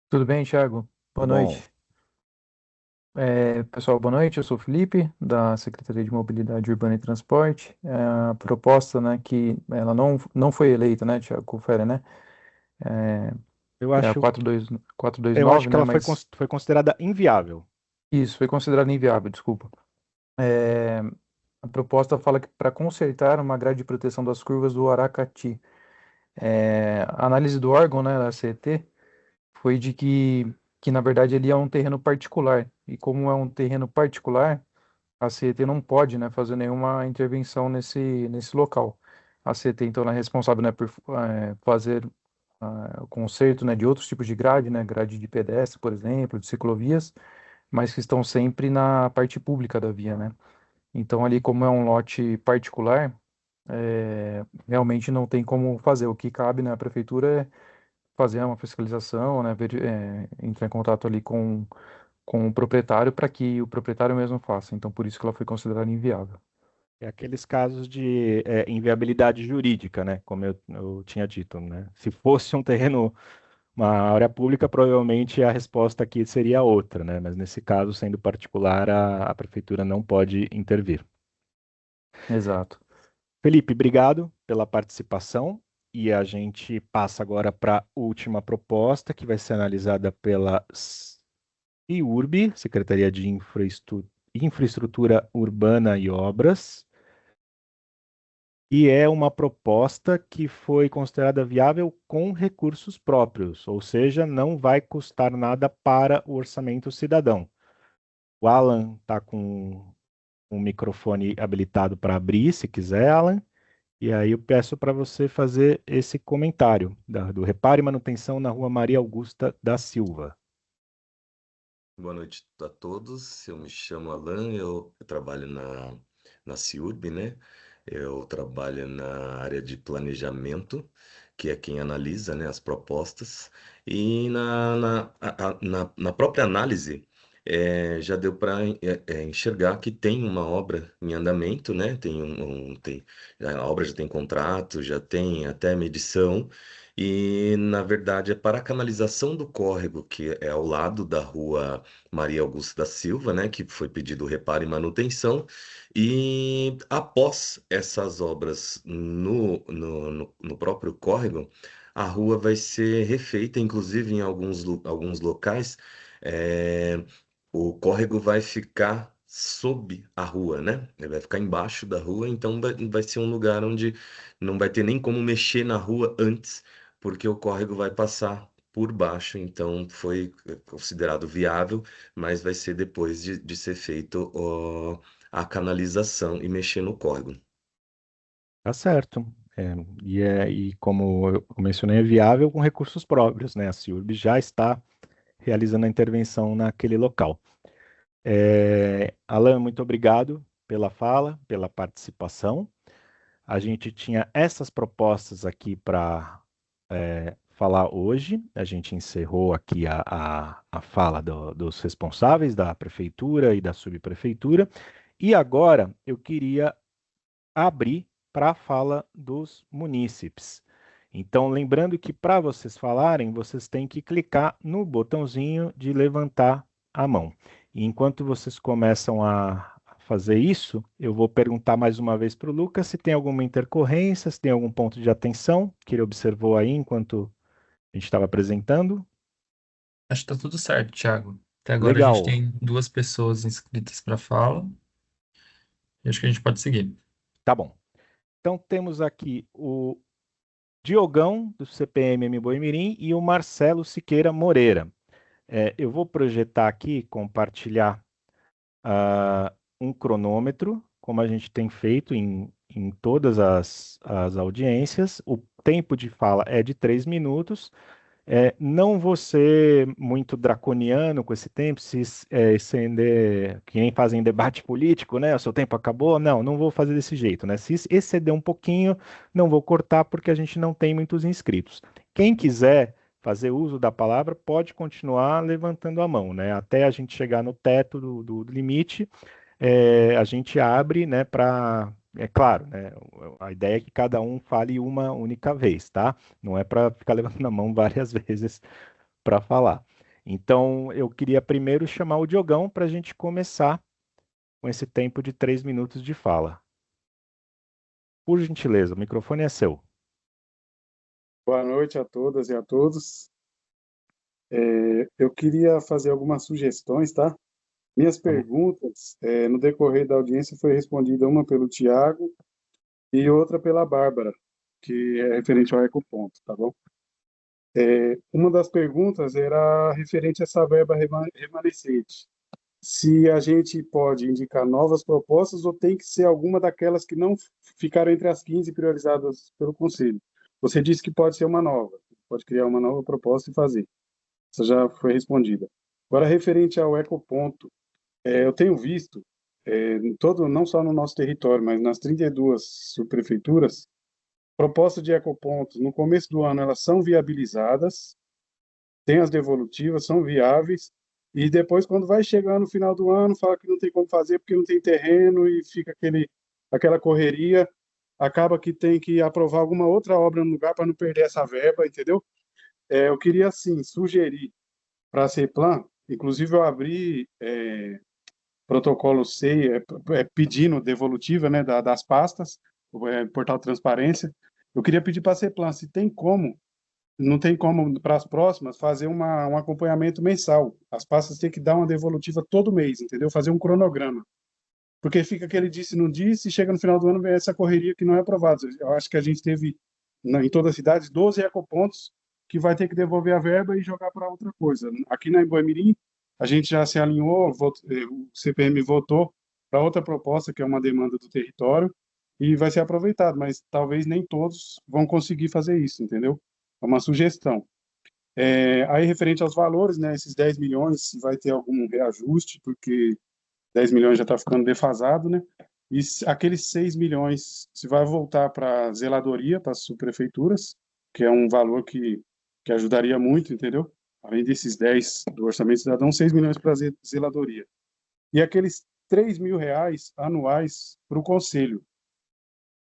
Tudo bem, Thiago? Boa Bom. noite. Pessoal, boa noite. Eu sou o Felipe, da Secretaria de Mobilidade Urbana e Transporte. A proposta, né, que ela não foi eleita, né, Thiago? Confere, né? Eu É a acho 429, que né? ela foi considerada inviável. Isso, foi considerada inviável, desculpa. A proposta fala que para consertar uma grade de proteção das curvas do Aracati. A análise do órgão, né, da CET, foi de que na verdade ele é um terreno particular, e como é um terreno particular, a CET não pode, né, fazer nenhuma intervenção nesse local. A CET, então, ela é responsável, né, por fazer o conserto, né, de outros tipos de grade, né, grade de pedestre, por exemplo, de ciclovias, mas que estão sempre na parte pública da via, né. Então, ali, como é um lote particular, realmente não tem como fazer. O que cabe, né, à prefeitura é fazer uma fiscalização, né, entrar em contato ali com o proprietário para que o proprietário mesmo faça. Então, por isso que ela foi considerada inviável. É aqueles casos de inviabilidade jurídica, né? Como eu tinha dito, né? Se fosse um terreno, uma área pública, provavelmente a resposta aqui seria outra, né? Mas nesse caso, sendo particular, a prefeitura não pode intervir. Exato. Felipe, obrigado pela participação. E a gente passa agora para a última proposta, que vai ser analisada pela CIURB, Secretaria de Infraestrutura Urbana e Obras. E é uma proposta que foi considerada viável com recursos próprios, ou seja, não vai custar nada para o orçamento cidadão. O Alan está com o microfone habilitado para abrir, se quiser, Alan. E aí eu peço para você fazer esse comentário do reparo e manutenção na Rua Maria Augusta da Silva. Boa noite a todos. Eu me chamo Alan, eu trabalho na CIURB, né? Eu trabalho na área de planejamento, que é quem analisa, né, as propostas. E na própria análise, já deu para enxergar que tem uma obra em andamento, né? A obra já tem contrato, já tem até medição. E, na verdade, é para a canalização do córrego, que é ao lado da Rua Maria Augusta da Silva, né, que foi pedido reparo e manutenção. E após essas obras no próprio córrego, a rua vai ser refeita, inclusive em alguns locais, é, o córrego vai ficar sob a rua, né? Ele vai ficar embaixo da rua, então vai ser um lugar onde não vai ter nem como mexer na rua antes, porque o córrego vai passar por baixo, então foi considerado viável, mas vai ser depois de ser feito a canalização e mexer no córrego. Tá certo. E como eu mencionei, é viável com recursos próprios, né? A CIURB já está realizando a intervenção naquele local. Alan, muito obrigado pela fala, pela participação. A gente tinha essas propostas aqui para falar hoje. A gente encerrou aqui a fala dos responsáveis da prefeitura e da subprefeitura. E agora eu queria abrir para a fala dos munícipes. Então, lembrando que para vocês falarem, vocês têm que clicar no botãozinho de levantar a mão. E enquanto vocês começam a fazer isso, eu vou perguntar mais uma vez para o Lucas se tem alguma intercorrência, se tem algum ponto de atenção que ele observou aí enquanto a gente estava apresentando. Acho que tá tudo certo, Thiago. Até agora a gente Legal, tem 2 pessoas inscritas para fala e acho que a gente pode seguir. tá bom. Então temos aqui o Diogão, do CPMM Boimirim, e o Marcelo Siqueira Moreira. Eu vou projetar aqui, compartilhar um cronômetro, como a gente tem feito em todas as audiências. O tempo de fala é de 3 minutos. Não vou ser muito draconiano com esse tempo, se exceder, que nem fazem debate político, né? O seu tempo acabou. Não vou fazer desse jeito, né? Se exceder um pouquinho, não vou cortar, porque a gente não tem muitos inscritos. Quem quiser fazer uso da palavra, pode continuar levantando a mão, né? Até a gente chegar no teto do limite, a gente abre, né, para... É claro, né? A ideia é que cada um fale uma única vez, tá? Não é para ficar levantando a mão várias vezes para falar. Então, eu queria primeiro chamar o Diogão para a gente começar com esse tempo de 3 minutos de fala. Por gentileza, o microfone é seu. Boa noite a todas e a todos. Eu queria fazer algumas sugestões, tá? Minhas perguntas, no decorrer da audiência, foi respondida uma pelo Tiago e outra pela Bárbara, que é referente ao ecoponto, tá bom? Uma das perguntas era referente a essa verba remanescente. Se a gente pode indicar novas propostas ou tem que ser alguma daquelas que não ficaram entre as 15 priorizadas pelo Conselho. Você disse que pode ser uma nova, pode criar uma nova proposta e fazer. Essa já foi respondida. Agora, referente ao ecoponto, eu tenho visto, não só no nosso território, mas nas 32 subprefeituras, propostas de ecopontos, no começo do ano, elas são viabilizadas, tem as devolutivas, são viáveis, e depois, quando vai chegar no final do ano, fala que não tem como fazer porque não tem terreno e fica aquela correria, acaba que tem que aprovar alguma outra obra no lugar para não perder essa verba, entendeu? Eu queria, assim, sugerir para a CEPLAN, inclusive eu abri protocolo SEI, pedindo devolutiva, né, das pastas, portal Transparência. Eu queria pedir para a CEPLAN se tem como, não tem como para as próximas fazer um acompanhamento mensal. As pastas têm que dar uma devolutiva todo mês, entendeu? Fazer um cronograma. Porque fica aquele disse não disse e chega no final do ano vem essa correria que não é aprovada. Eu acho que a gente teve em toda a cidade 12 ecopontos que vai ter que devolver a verba e jogar para outra coisa. Aqui na Boimirim, a gente já se alinhou, o CPM votou para outra proposta, que é uma demanda do território, e vai ser aproveitado, mas talvez nem todos vão conseguir fazer isso, entendeu? É uma sugestão. Aí, referente aos valores, né, esses 10 milhões, se vai ter algum reajuste, porque 10 milhões já está ficando defasado, né? E aqueles 6 milhões, se vai voltar para a zeladoria, para as subprefeituras, que é um valor que ajudaria muito, entendeu? Além desses 10 do orçamento cidadão, 6 milhões para a zeladoria. E aqueles 3 mil reais anuais para o conselho.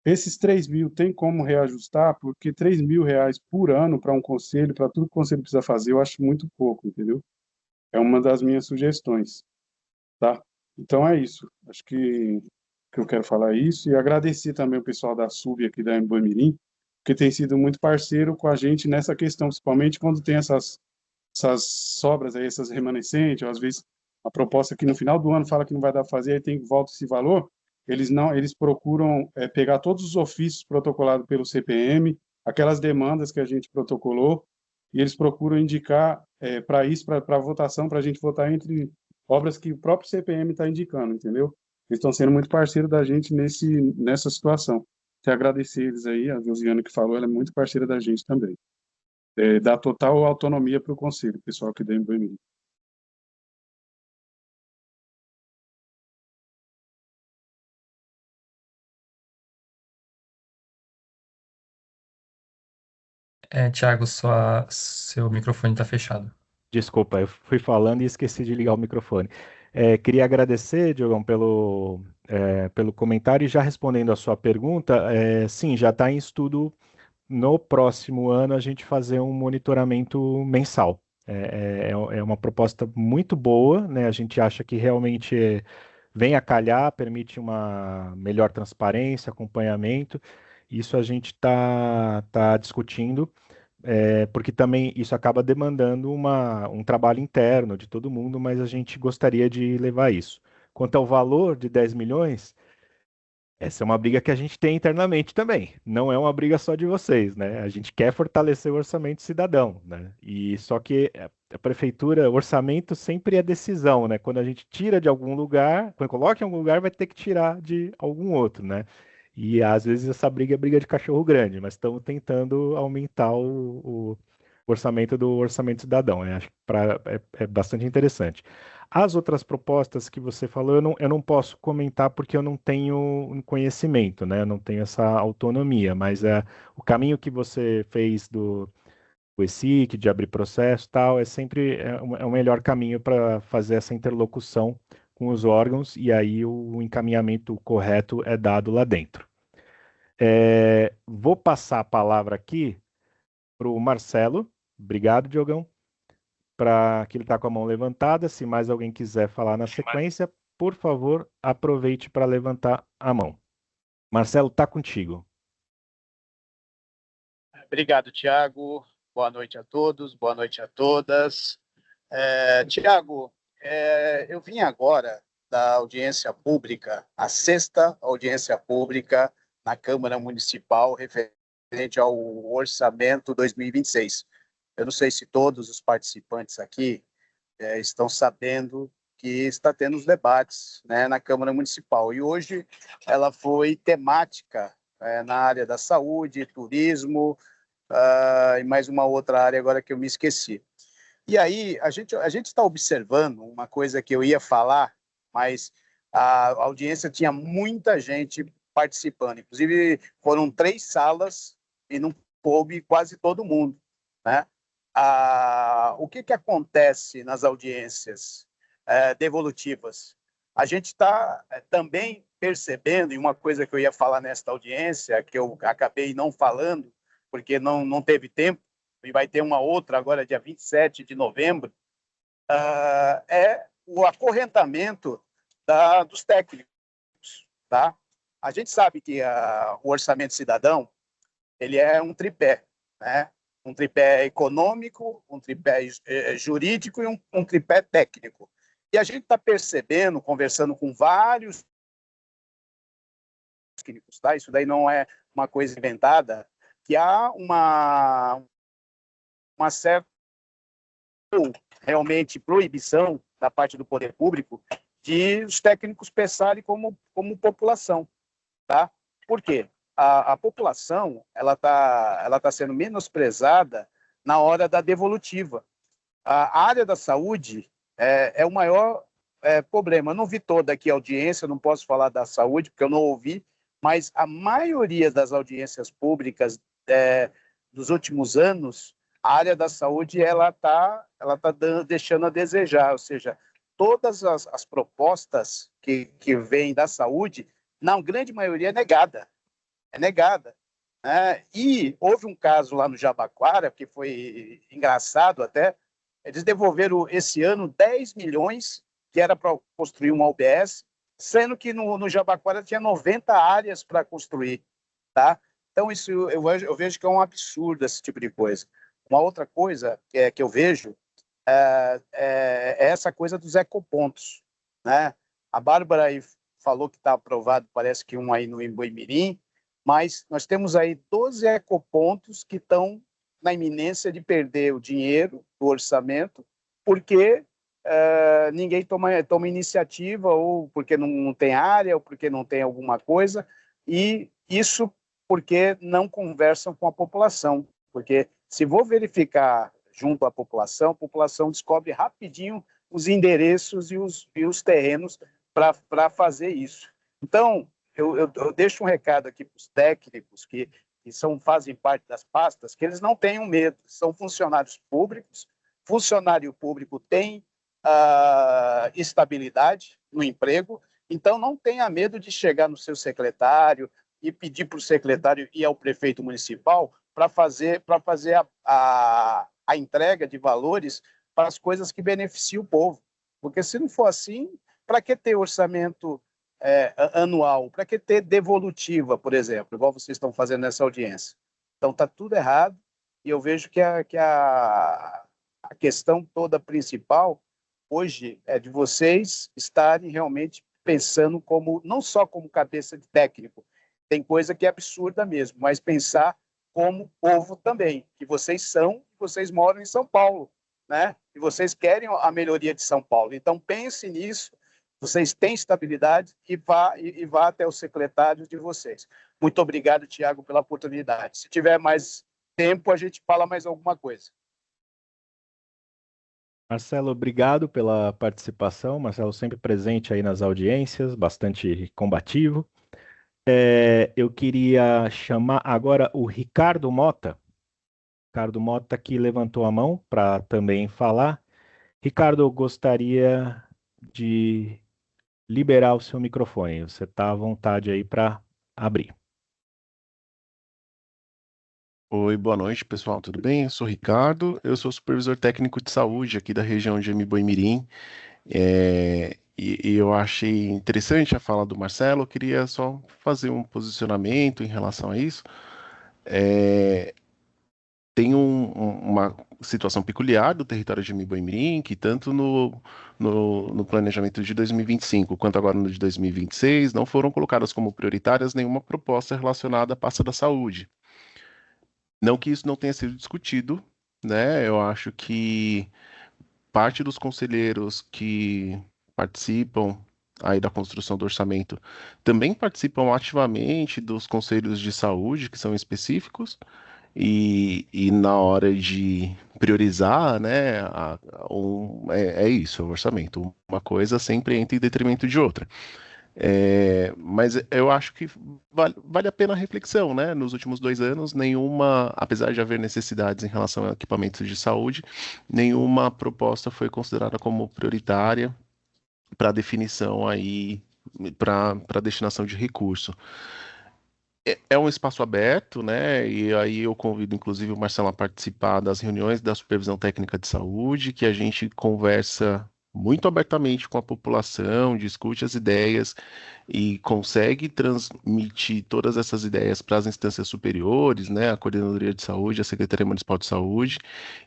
Esses 3 mil tem como reajustar, porque 3 mil reais por ano para um conselho, para tudo que o conselho precisa fazer, eu acho muito pouco, entendeu? É uma das minhas sugestões, tá? Então é isso. Acho que eu quero falar isso e agradecer também o pessoal da SUB aqui da Boimirim, porque tem sido muito parceiro com a gente nessa questão, principalmente quando tem essas sobras aí, essas remanescentes, ou às vezes a proposta que no final do ano fala que não vai dar para fazer, aí tem que volta esse valor, eles procuram pegar todos os ofícios protocolados pelo CPM, aquelas demandas que a gente protocolou, e eles procuram indicar para isso, para votação, para a gente votar entre obras que o próprio CPM está indicando, entendeu? Eles estão sendo muito parceiros da gente nessa situação. Quero agradecer eles aí, a Josiane que falou, ela é muito parceira da gente também. Dá total autonomia para o conselho, pessoal que da MVM. Tiago, seu microfone está fechado. Desculpa, eu fui falando e esqueci de ligar o microfone. Queria agradecer, Diogão, pelo comentário e já respondendo a sua pergunta, sim, já está em estudo no próximo ano a gente fazer um monitoramento mensal. É uma proposta muito boa, né? A gente acha que realmente vem a calhar, permite uma melhor transparência, acompanhamento. Isso a gente tá discutindo, porque também isso acaba demandando um trabalho interno de todo mundo, mas a gente gostaria de levar isso. Quanto ao valor de 10 milhões, essa é uma briga que a gente tem internamente também. Não é uma briga só de vocês, né? A gente quer fortalecer o orçamento cidadão, né? E só que a prefeitura, o orçamento sempre é decisão, né? Quando a gente tira de algum lugar, quando coloca em algum lugar, vai ter que tirar de algum outro, né? E às vezes essa briga é briga de cachorro grande, mas estamos tentando aumentar o orçamento do orçamento cidadão, né? Acho que é bastante interessante. As outras propostas que você falou, eu não posso comentar porque eu não tenho um conhecimento, né? Eu não tenho essa autonomia, mas o caminho que você fez do ESIC, de abrir processo e tal, é sempre o melhor caminho para fazer essa interlocução com os órgãos e aí o encaminhamento correto é dado lá dentro. Vou passar a palavra aqui para o Marcelo. Obrigado, Diogão, para que ele está com a mão levantada. Se mais alguém quiser falar na sequência, por favor, aproveite para levantar a mão. Marcelo, está contigo. Obrigado, Tiago. Boa noite a todos, boa noite a todas. Tiago, eu vim agora da audiência pública, a 6ª audiência pública na Câmara Municipal referente ao orçamento 2026. Eu não sei se todos os participantes aqui estão sabendo que está tendo os debates, né, na Câmara Municipal. E hoje ela foi temática na área da saúde, turismo e mais uma outra área agora que eu me esqueci. E aí a gente está observando uma coisa que eu ia falar, mas a audiência tinha muita gente participando. Inclusive foram 3 salas e não coube quase todo mundo, né? O que acontece nas audiências devolutivas? A gente está também percebendo, e uma coisa que eu ia falar nesta audiência, que eu acabei não falando, porque não teve tempo, e vai ter uma outra agora, dia 27 de novembro, é o acorrentamento dos técnicos. Tá? A gente sabe que o orçamento cidadão ele é um tripé, né? Um tripé econômico, um tripé jurídico e um tripé técnico. E a gente está percebendo, conversando com vários técnicos, tá? Isso daí não é uma coisa inventada, que há uma certa realmente proibição da parte do poder público de os técnicos pensarem como população, tá? Por quê? A população ela tá sendo menosprezada na hora da devolutiva. A área da saúde é o maior problema. Eu não vi toda aqui a audiência, não posso falar da saúde porque eu não ouvi, mas a maioria das audiências públicas dos últimos anos, a área da saúde ela tá deixando a desejar, ou seja, todas as propostas que vêm da saúde, na grande maioria é negada. E houve um caso lá no Jabaquara, que foi engraçado até, eles devolveram esse ano 10 milhões, que era para construir uma UBS, sendo que no Jabaquara tinha 90 áreas para construir. Tá? Então, isso eu vejo que é um absurdo esse tipo de coisa. Uma outra coisa que eu vejo é essa coisa dos ecopontos, né? A Bárbara aí falou que está aprovado, parece que um aí no Imboimirim, mas nós temos aí 12 ecopontos que estão na iminência de perder o dinheiro do orçamento, porque ninguém toma iniciativa, ou porque não tem área, ou porque não tem alguma coisa, e isso porque não conversam com a população, porque se vou verificar junto à população, a população descobre rapidinho os endereços e os terrenos para fazer isso. Então, eu deixo um recado aqui para os técnicos que fazem parte das pastas, que eles não tenham medo, são funcionários públicos, funcionário público tem estabilidade no emprego, então não tenha medo de chegar no seu secretário e pedir para o secretário ir ao prefeito municipal para fazer a entrega de valores para as coisas que beneficiam o povo. Porque se não for assim, para que ter orçamento anual? Para que ter devolutiva, por exemplo, igual vocês estão fazendo nessa audiência? Então está tudo errado, e eu vejo que a questão toda principal hoje é de vocês estarem realmente pensando não só como cabeça de técnico, tem coisa que é absurda mesmo, mas pensar como povo também, que vocês moram em São Paulo, né? E vocês querem a melhoria de São Paulo. Então pense nisso, vocês têm estabilidade e vá até o secretário de vocês. Muito obrigado, Tiago, pela oportunidade. Se tiver mais tempo, a gente fala mais alguma coisa. Marcelo, obrigado pela participação. Marcelo sempre presente aí nas audiências, bastante combativo. Eu queria chamar agora o Ricardo Mota. Ricardo Mota que levantou a mão para também falar. Ricardo, eu gostaria de liberar o seu microfone. Você está à vontade aí para abrir. Oi, boa noite, pessoal, tudo bem? Eu sou o Ricardo, eu sou supervisor técnico de saúde aqui da região de Imboimirim. E eu achei interessante a fala do Marcelo, eu queria só fazer um posicionamento em relação a isso. Tem uma situação peculiar do território de Imboimirim, que tanto no planejamento de 2025 quanto agora no de 2026 não foram colocadas como prioritárias nenhuma proposta relacionada à pasta da saúde. Não que isso não tenha sido discutido, né? Eu acho que parte dos conselheiros que participam aí da construção do orçamento também participam ativamente dos conselhos de saúde, que são específicos, e na hora de priorizar, né, é isso, é o orçamento. Uma coisa sempre entra em detrimento de outra. Mas eu acho que vale a pena a reflexão, né? Nos últimos 2 anos, apesar de haver necessidades em relação a equipamentos de saúde, nenhuma proposta foi considerada como prioritária para definição aí, para destinação de recurso. É um espaço aberto, né? E aí eu convido, inclusive, o Marcelo a participar das reuniões da Supervisão Técnica de Saúde, que a gente conversa muito abertamente com a população, discute as ideias e consegue transmitir todas essas ideias para as instâncias superiores, né, a Coordenadoria de Saúde, a Secretaria Municipal de Saúde,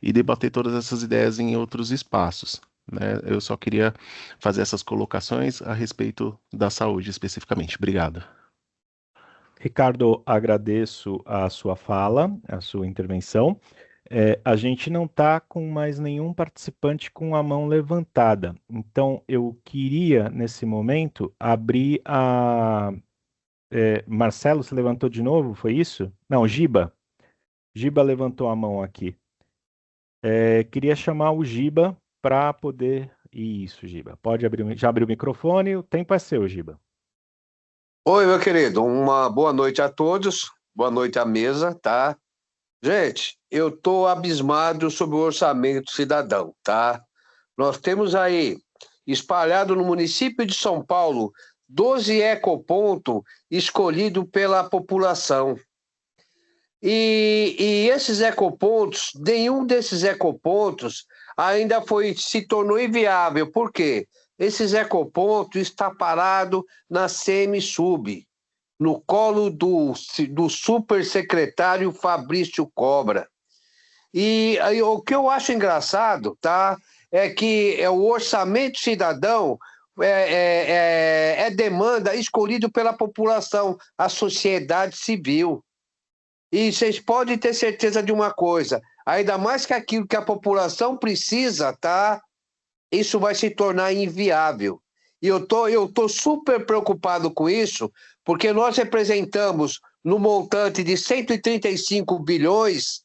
e debater todas essas ideias em outros espaços, né? Eu só queria fazer essas colocações a respeito da saúde especificamente. Obrigado. Ricardo, agradeço a sua fala, a sua intervenção. A gente não está com mais nenhum participante com a mão levantada. Então, eu queria, nesse momento, abrir a... Marcelo, você levantou de novo, foi isso? Não, Giba. Giba levantou a mão aqui. Queria chamar o Giba para poder... Isso, Giba. Pode abrir, já abriu o microfone, o tempo é seu, Giba. Oi, meu querido, uma boa noite a todos, boa noite à mesa, tá? Gente, eu estou abismado sobre o orçamento cidadão, tá? Nós temos aí, espalhado no município de São Paulo, 12 ecopontos escolhidos pela população. E esses ecopontos, nenhum desses ecopontos ainda se tornou inviável. Por quê? Esses ecopontos estão parados na semi-sub. no colo do supersecretário Fabrício Cobra. E aí, o que eu acho engraçado, tá, é que o orçamento cidadão é demanda escolhido pela população, a sociedade civil. E vocês podem ter certeza de uma coisa, ainda mais que aquilo que a população precisa, tá, isso vai se tornar inviável. E eu tô super preocupado com isso, porque nós representamos no montante de 135 bilhões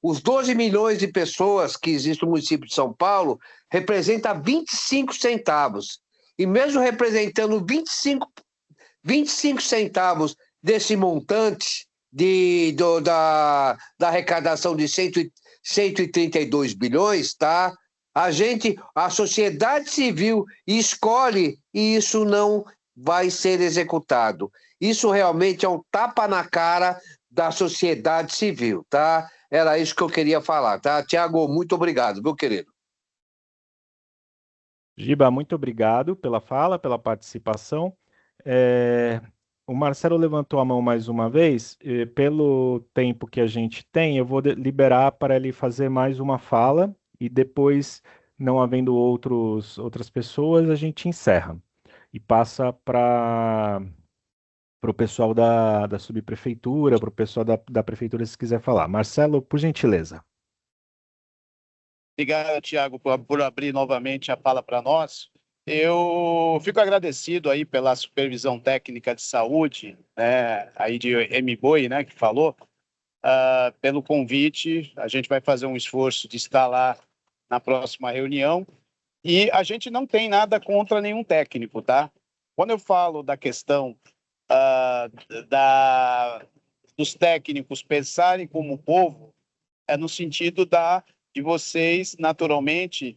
os 12 milhões de pessoas que existem no município de São Paulo, representa 25 centavos. E mesmo representando 25 centavos desse montante da arrecadação de 132 bilhões, tá? A sociedade civil escolhe e isso não vai ser executado. Isso realmente é um tapa na cara da sociedade civil, tá? Era isso que eu queria falar, tá? Tiago, muito obrigado, meu querido. Giba, muito obrigado pela fala, pela participação. O Marcelo levantou a mão mais uma vez. Pelo tempo que a gente tem, eu vou liberar para ele fazer mais uma fala e depois, não havendo outras pessoas, a gente encerra e passa para o pessoal da subprefeitura, para o pessoal da prefeitura, se quiser falar. Marcelo, por gentileza. Obrigado, Tiago, por abrir novamente a fala para nós. Eu fico agradecido aí pela supervisão técnica de saúde, né, aí de MBoi, né, que falou, pelo convite. A gente vai fazer um esforço de estar lá na próxima reunião e a gente não tem nada contra nenhum técnico, tá? Quando eu falo da questão dos técnicos pensarem como povo, é no sentido de vocês, naturalmente,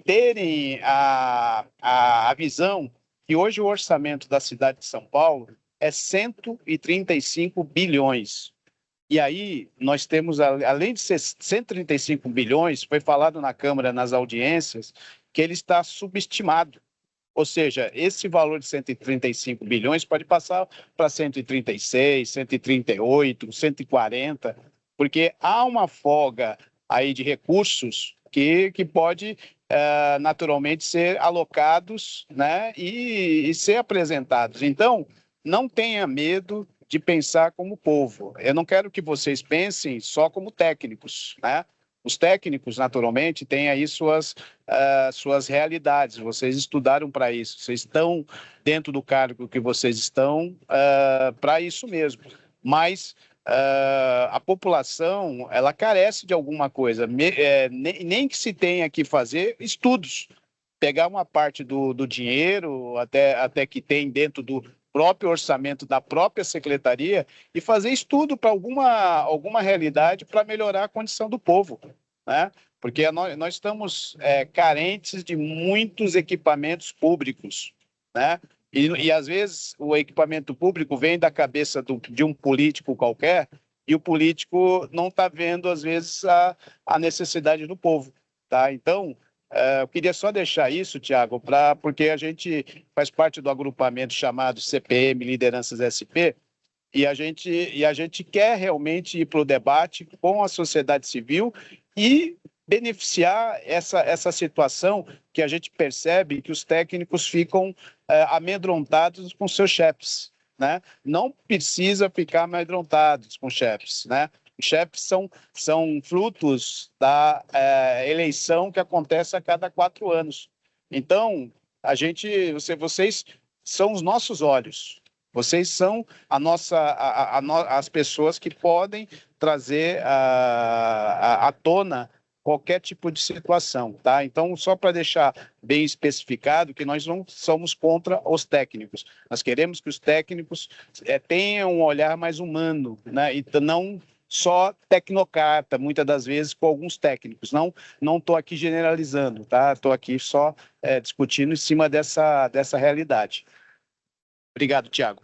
terem a visão que hoje o orçamento da cidade de São Paulo é 135 bilhões. E aí nós temos, além de ser 135 bilhões, foi falado na Câmara, nas audiências, que ele está subestimado. Ou seja, esse valor de 135 bilhões pode passar para 136, 138, 140, porque há uma folga aí de recursos que pode naturalmente ser alocados, né, e ser apresentados. Então, não tenha medo de pensar como povo. Eu não quero que vocês pensem só como técnicos, né? Os técnicos, naturalmente, têm aí suas realidades. Vocês estudaram para isso. Vocês estão dentro do cargo que vocês estão para isso mesmo. Mas a população, ela carece de alguma coisa. Nem que se tenha que fazer estudos. Pegar uma parte do dinheiro, até que tem dentro do próprio orçamento da própria secretaria e fazer estudo para alguma realidade para melhorar a condição do povo, né? Porque nós estamos carentes de muitos equipamentos públicos, né? E às vezes o equipamento público vem da cabeça de um político qualquer e o político não está vendo, às vezes, a necessidade do povo, tá? Então, eu queria só deixar isso, Tiago, porque a gente faz parte do agrupamento chamado CPM Lideranças SP e a gente quer realmente ir para o debate com a sociedade civil e beneficiar essa situação que a gente percebe que os técnicos ficam amedrontados com seus chefes, né? Não precisa ficar amedrontados com chefes, né? Os chefes são frutos da eleição que acontece a cada 4 anos. Então, vocês são os nossos olhos. Vocês são as pessoas que podem trazer à tona qualquer tipo de situação, tá? Então, só para deixar bem especificado que nós não somos contra os técnicos. Nós queremos que os técnicos tenham um olhar mais humano, né? E não só tecnocrata, muitas das vezes com alguns técnicos. Não estou aqui generalizando, tá? Estou aqui só discutindo em cima dessa realidade. Obrigado, Tiago.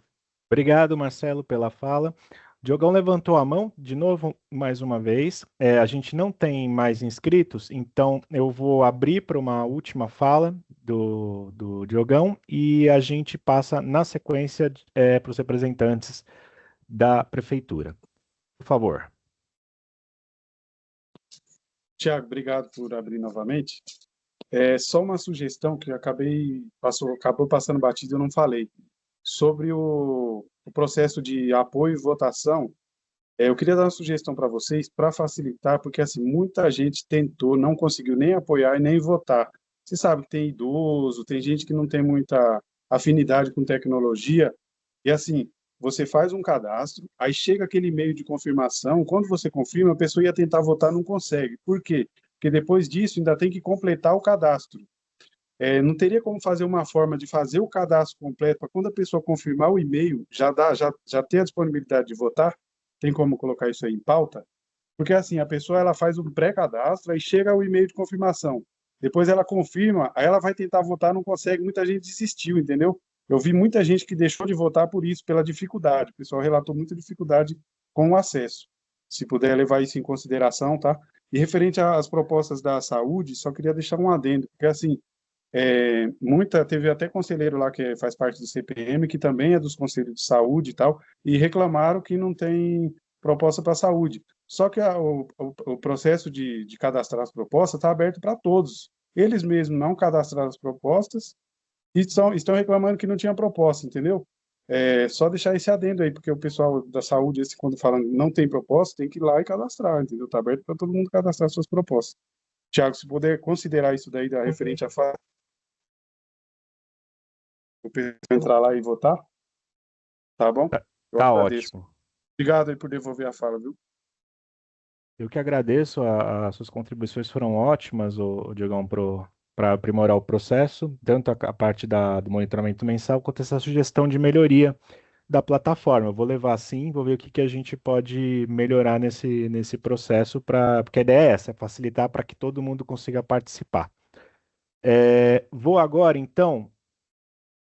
Obrigado, Marcelo, pela fala. Diogão levantou a mão de novo, mais uma vez. A gente não tem mais inscritos, então eu vou abrir para uma última fala do Diogão e a gente passa na sequência para os representantes da prefeitura. Por favor. Tiago, obrigado por abrir novamente. Só uma sugestão que eu acabou passando batido e eu não falei. Sobre o processo de apoio e votação, eu queria dar uma sugestão para vocês, para facilitar, porque assim, muita gente tentou, não conseguiu nem apoiar e nem votar. Você sabe que tem idoso, tem gente que não tem muita afinidade com tecnologia, e assim, você faz um cadastro, aí chega aquele e-mail de confirmação, quando você confirma, a pessoa ia tentar votar, não consegue. Por quê? Porque depois disso ainda tem que completar o cadastro. Não teria como fazer uma forma de fazer o cadastro completo, para quando a pessoa confirmar o e-mail, já ter a disponibilidade de votar? Tem como colocar isso aí em pauta? Porque assim, a pessoa ela faz um pré-cadastro, aí chega o e-mail de confirmação. Depois ela confirma, aí ela vai tentar votar, não consegue, muita gente desistiu, entendeu? Eu vi muita gente que deixou de votar por isso, pela dificuldade. O pessoal relatou muita dificuldade com o acesso. Se puder levar isso em consideração, tá? E referente às propostas da saúde, só queria deixar um adendo, porque assim, teve até conselheiro lá que faz parte do CPM, que também é dos conselhos de saúde e tal, e reclamaram que não tem proposta para saúde. Só que o processo de cadastrar as propostas está aberto para todos. Eles mesmos não cadastraram as propostas e estão reclamando que não tinha proposta, entendeu? Só deixar esse adendo aí, porque o pessoal da saúde, quando fala não tem proposta, tem que ir lá e cadastrar, entendeu? Está aberto para todo mundo cadastrar suas propostas. Tiago, se puder considerar isso daí referente à fase, o pessoal entrar lá e votar, tá bom? Eu Tá agradeço. ótimo. Obrigado aí por devolver a fala, viu? Eu que agradeço, as suas contribuições foram ótimas, Diogão, para aprimorar o processo, tanto a parte do monitoramento mensal, quanto essa sugestão de melhoria da plataforma. Eu vou levar sim, vou ver o que a gente pode melhorar nesse processo, porque a ideia é essa, é facilitar para que todo mundo consiga participar. Vou agora, então,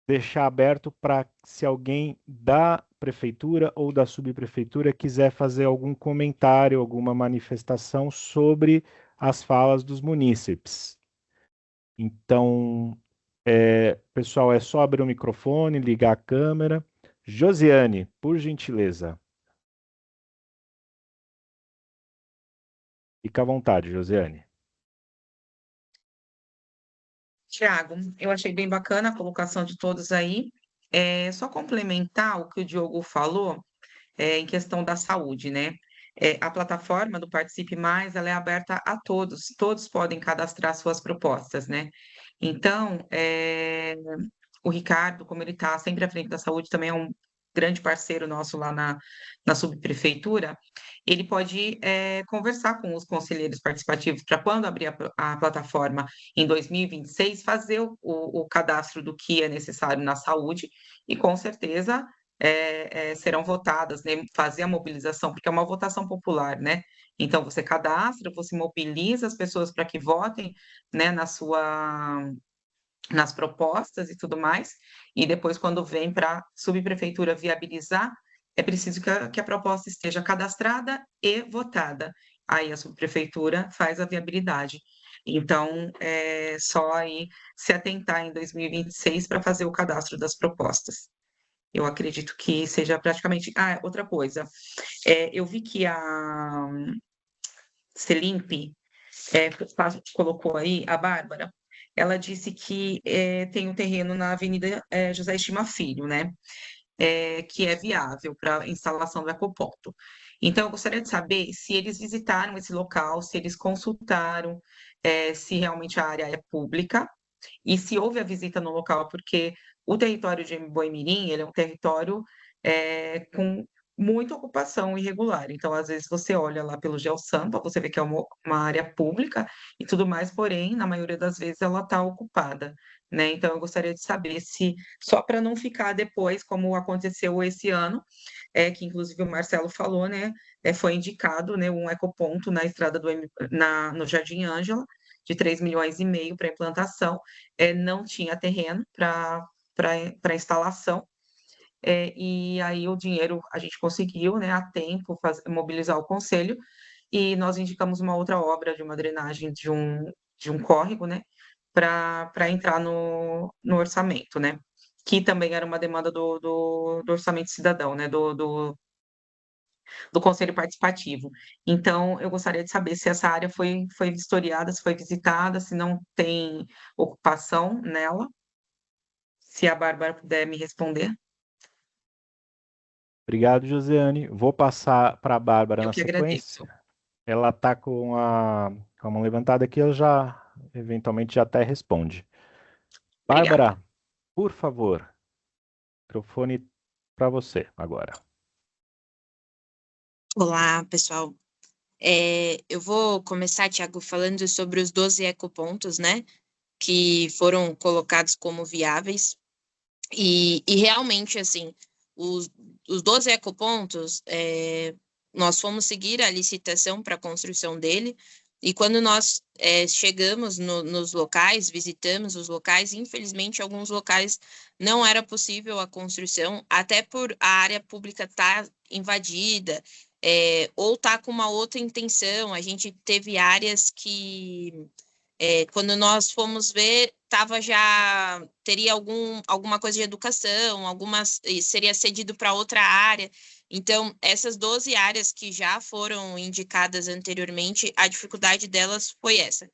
deixar aberto para se alguém da prefeitura ou da subprefeitura quiser fazer algum comentário, alguma manifestação sobre as falas dos munícipes. Então, pessoal, é só abrir o microfone, ligar a câmera. Josiane, por gentileza. Fica à vontade, Josiane. Tiago, eu achei bem bacana a colocação de todos aí. Só complementar o que o Diogo falou em questão da saúde, né? A plataforma do Participe Mais, ela é aberta a todos podem cadastrar suas propostas, né? Então, o Ricardo, como ele está sempre à frente da saúde, também é um grande parceiro nosso lá na subprefeitura, ele pode conversar com os conselheiros participativos para quando abrir a plataforma em 2026, fazer o cadastro do que é necessário na saúde e com certeza serão votadas, né? Fazer a mobilização, porque é uma votação popular, né? Então você cadastra, você mobiliza as pessoas para que votem, né, nas propostas e tudo mais, e depois, quando vem para a subprefeitura viabilizar, é preciso que a proposta esteja cadastrada e votada. Aí a subprefeitura faz a viabilidade. Então, é só aí se atentar em 2026 para fazer o cadastro das propostas. Eu acredito que seja praticamente... outra coisa, eu vi que a Selimp colocou aí, a Bárbara, ela disse que tem um terreno na Avenida José Estima Filho, né? Que é viável para instalação do ecoponto. Então, eu gostaria de saber se eles visitaram esse local, se eles consultaram, se realmente a área é pública e se houve a visita no local, porque o território de Boi-mirim, ele é um território com muita ocupação irregular. Então, às vezes, você olha lá pelo GeoSampa, você vê que é uma área pública e tudo mais, porém, na maioria das vezes, ela está ocupada, né? Então, eu gostaria de saber se, só para não ficar depois, como aconteceu esse ano, que inclusive o Marcelo falou, né? Foi indicado, né, um ecoponto na estrada no Jardim Ângela, de 3,5 milhões para implantação, não tinha terreno para instalação, e aí o dinheiro a gente conseguiu, né, a tempo, mobilizar o conselho, e nós indicamos uma outra obra de uma drenagem de um córrego, né, para entrar no orçamento, né? Que também era uma demanda do orçamento cidadão, né? Do Conselho Participativo. Então, eu gostaria de saber se essa área foi vistoriada, se foi visitada, se não tem ocupação nela. Se a Bárbara puder me responder. Obrigado, Josiane. Vou passar para a Bárbara Eu na que sequência. agradeço. Ela está com a mão levantada aqui, ela já, eventualmente, já até responde. Obrigada. Bárbara, por favor, microfone para você agora. Olá, pessoal. Eu vou começar, Thiago, falando sobre os 12 ecopontos, né, que foram colocados como viáveis. E realmente, assim, os 12 ecopontos, nós fomos seguir a licitação para a construção dele, e quando nós chegamos nos locais, visitamos os locais, infelizmente, alguns locais não era possível a construção, até por a área pública estar invadida, ou estar com uma outra intenção. A gente teve áreas que, quando nós fomos ver, teria alguma coisa de educação, seria cedido para outra área. Então, essas 12 áreas que já foram indicadas anteriormente, a dificuldade delas foi essa.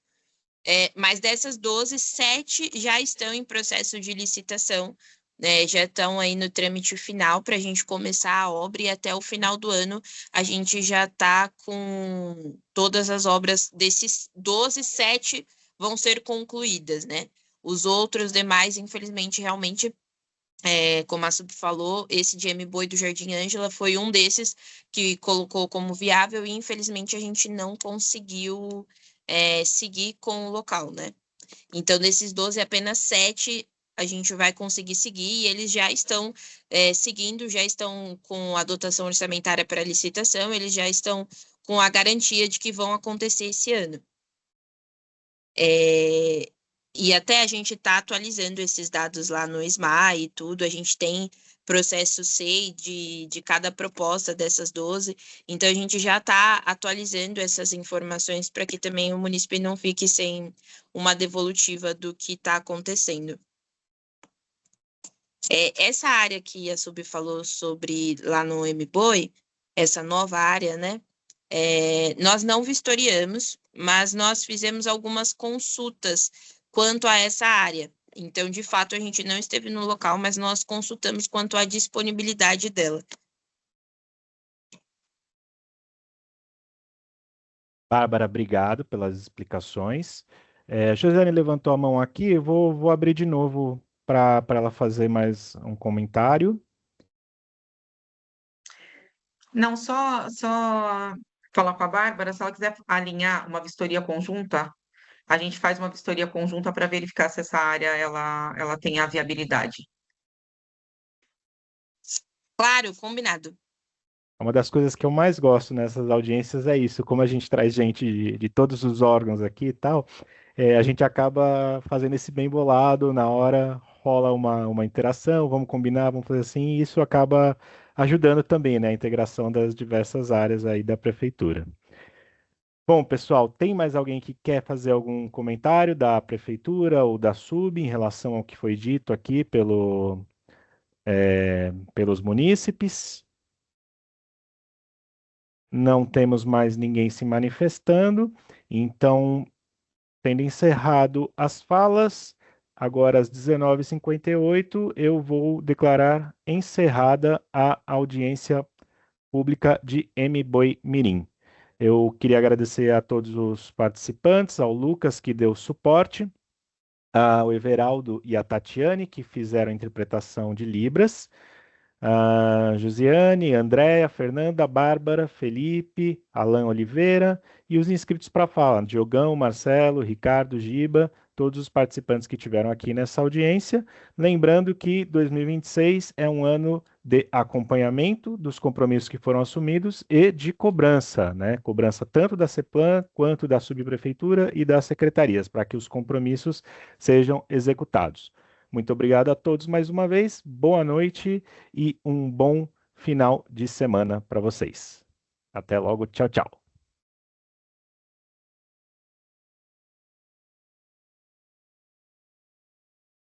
Mas dessas 12, 7 já estão em processo de licitação, né, já estão aí no trâmite final para a gente começar a obra, e até o final do ano a gente já está com todas as obras desses 12, 7 vão ser concluídas, né? Os outros demais, infelizmente, realmente, como a Sub falou, esse de M-Boi do Jardim Ângela foi um desses que colocou como viável, e infelizmente a gente não conseguiu seguir com o local, né? Então, desses 12, apenas 7 a gente vai conseguir seguir, e eles já estão seguindo, já estão com a dotação orçamentária para licitação, eles já estão com a garantia de que vão acontecer esse ano. E até a gente está atualizando esses dados lá no SMAI e tudo, a gente tem processo SEI de cada proposta dessas 12, então a gente já está atualizando essas informações para que também o município não fique sem uma devolutiva do que está acontecendo. Essa área que a Sub falou sobre lá no M-Boi, essa nova área, né? Nós não vistoriamos, mas nós fizemos algumas consultas quanto a essa área. Então, de fato, a gente não esteve no local, mas nós consultamos quanto à disponibilidade dela. Bárbara, obrigado pelas explicações. Josiane levantou a mão aqui, eu vou abrir de novo para ela fazer mais um comentário. Não, só falar com a Bárbara, se ela quiser alinhar uma vistoria conjunta, a gente faz uma vistoria conjunta para verificar se essa área ela tem a viabilidade. Claro, combinado. Uma das coisas que eu mais gosto nessas audiências é isso, como a gente traz gente de todos os órgãos aqui e tal, a gente acaba fazendo esse bem bolado, na hora rola uma interação, vamos combinar, vamos fazer assim, e isso acaba ajudando também, né, a integração das diversas áreas aí da prefeitura. Bom, pessoal, tem mais alguém que quer fazer algum comentário da prefeitura ou da SUB em relação ao que foi dito aqui pelos munícipes? Não temos mais ninguém se manifestando, então, tendo encerrado as falas, agora às 19h58, eu vou declarar encerrada a audiência pública de M-Boi Mirim. Eu queria agradecer a todos os participantes, ao Lucas, que deu suporte, ao Everaldo e à Tatiane, que fizeram a interpretação de Libras, a Josiane, Andréia, Fernanda, Bárbara, Felipe, Alan Oliveira e os inscritos para a fala, Diogão, Marcelo, Ricardo, Giba, todos os participantes que tiveram aqui nessa audiência. Lembrando que 2026 é um ano de acompanhamento dos compromissos que foram assumidos e de cobrança, né? Cobrança tanto da CEPLAN quanto da subprefeitura e das secretarias, para que os compromissos sejam executados. Muito obrigado a todos mais uma vez, boa noite e um bom final de semana para vocês. Até logo, tchau, tchau.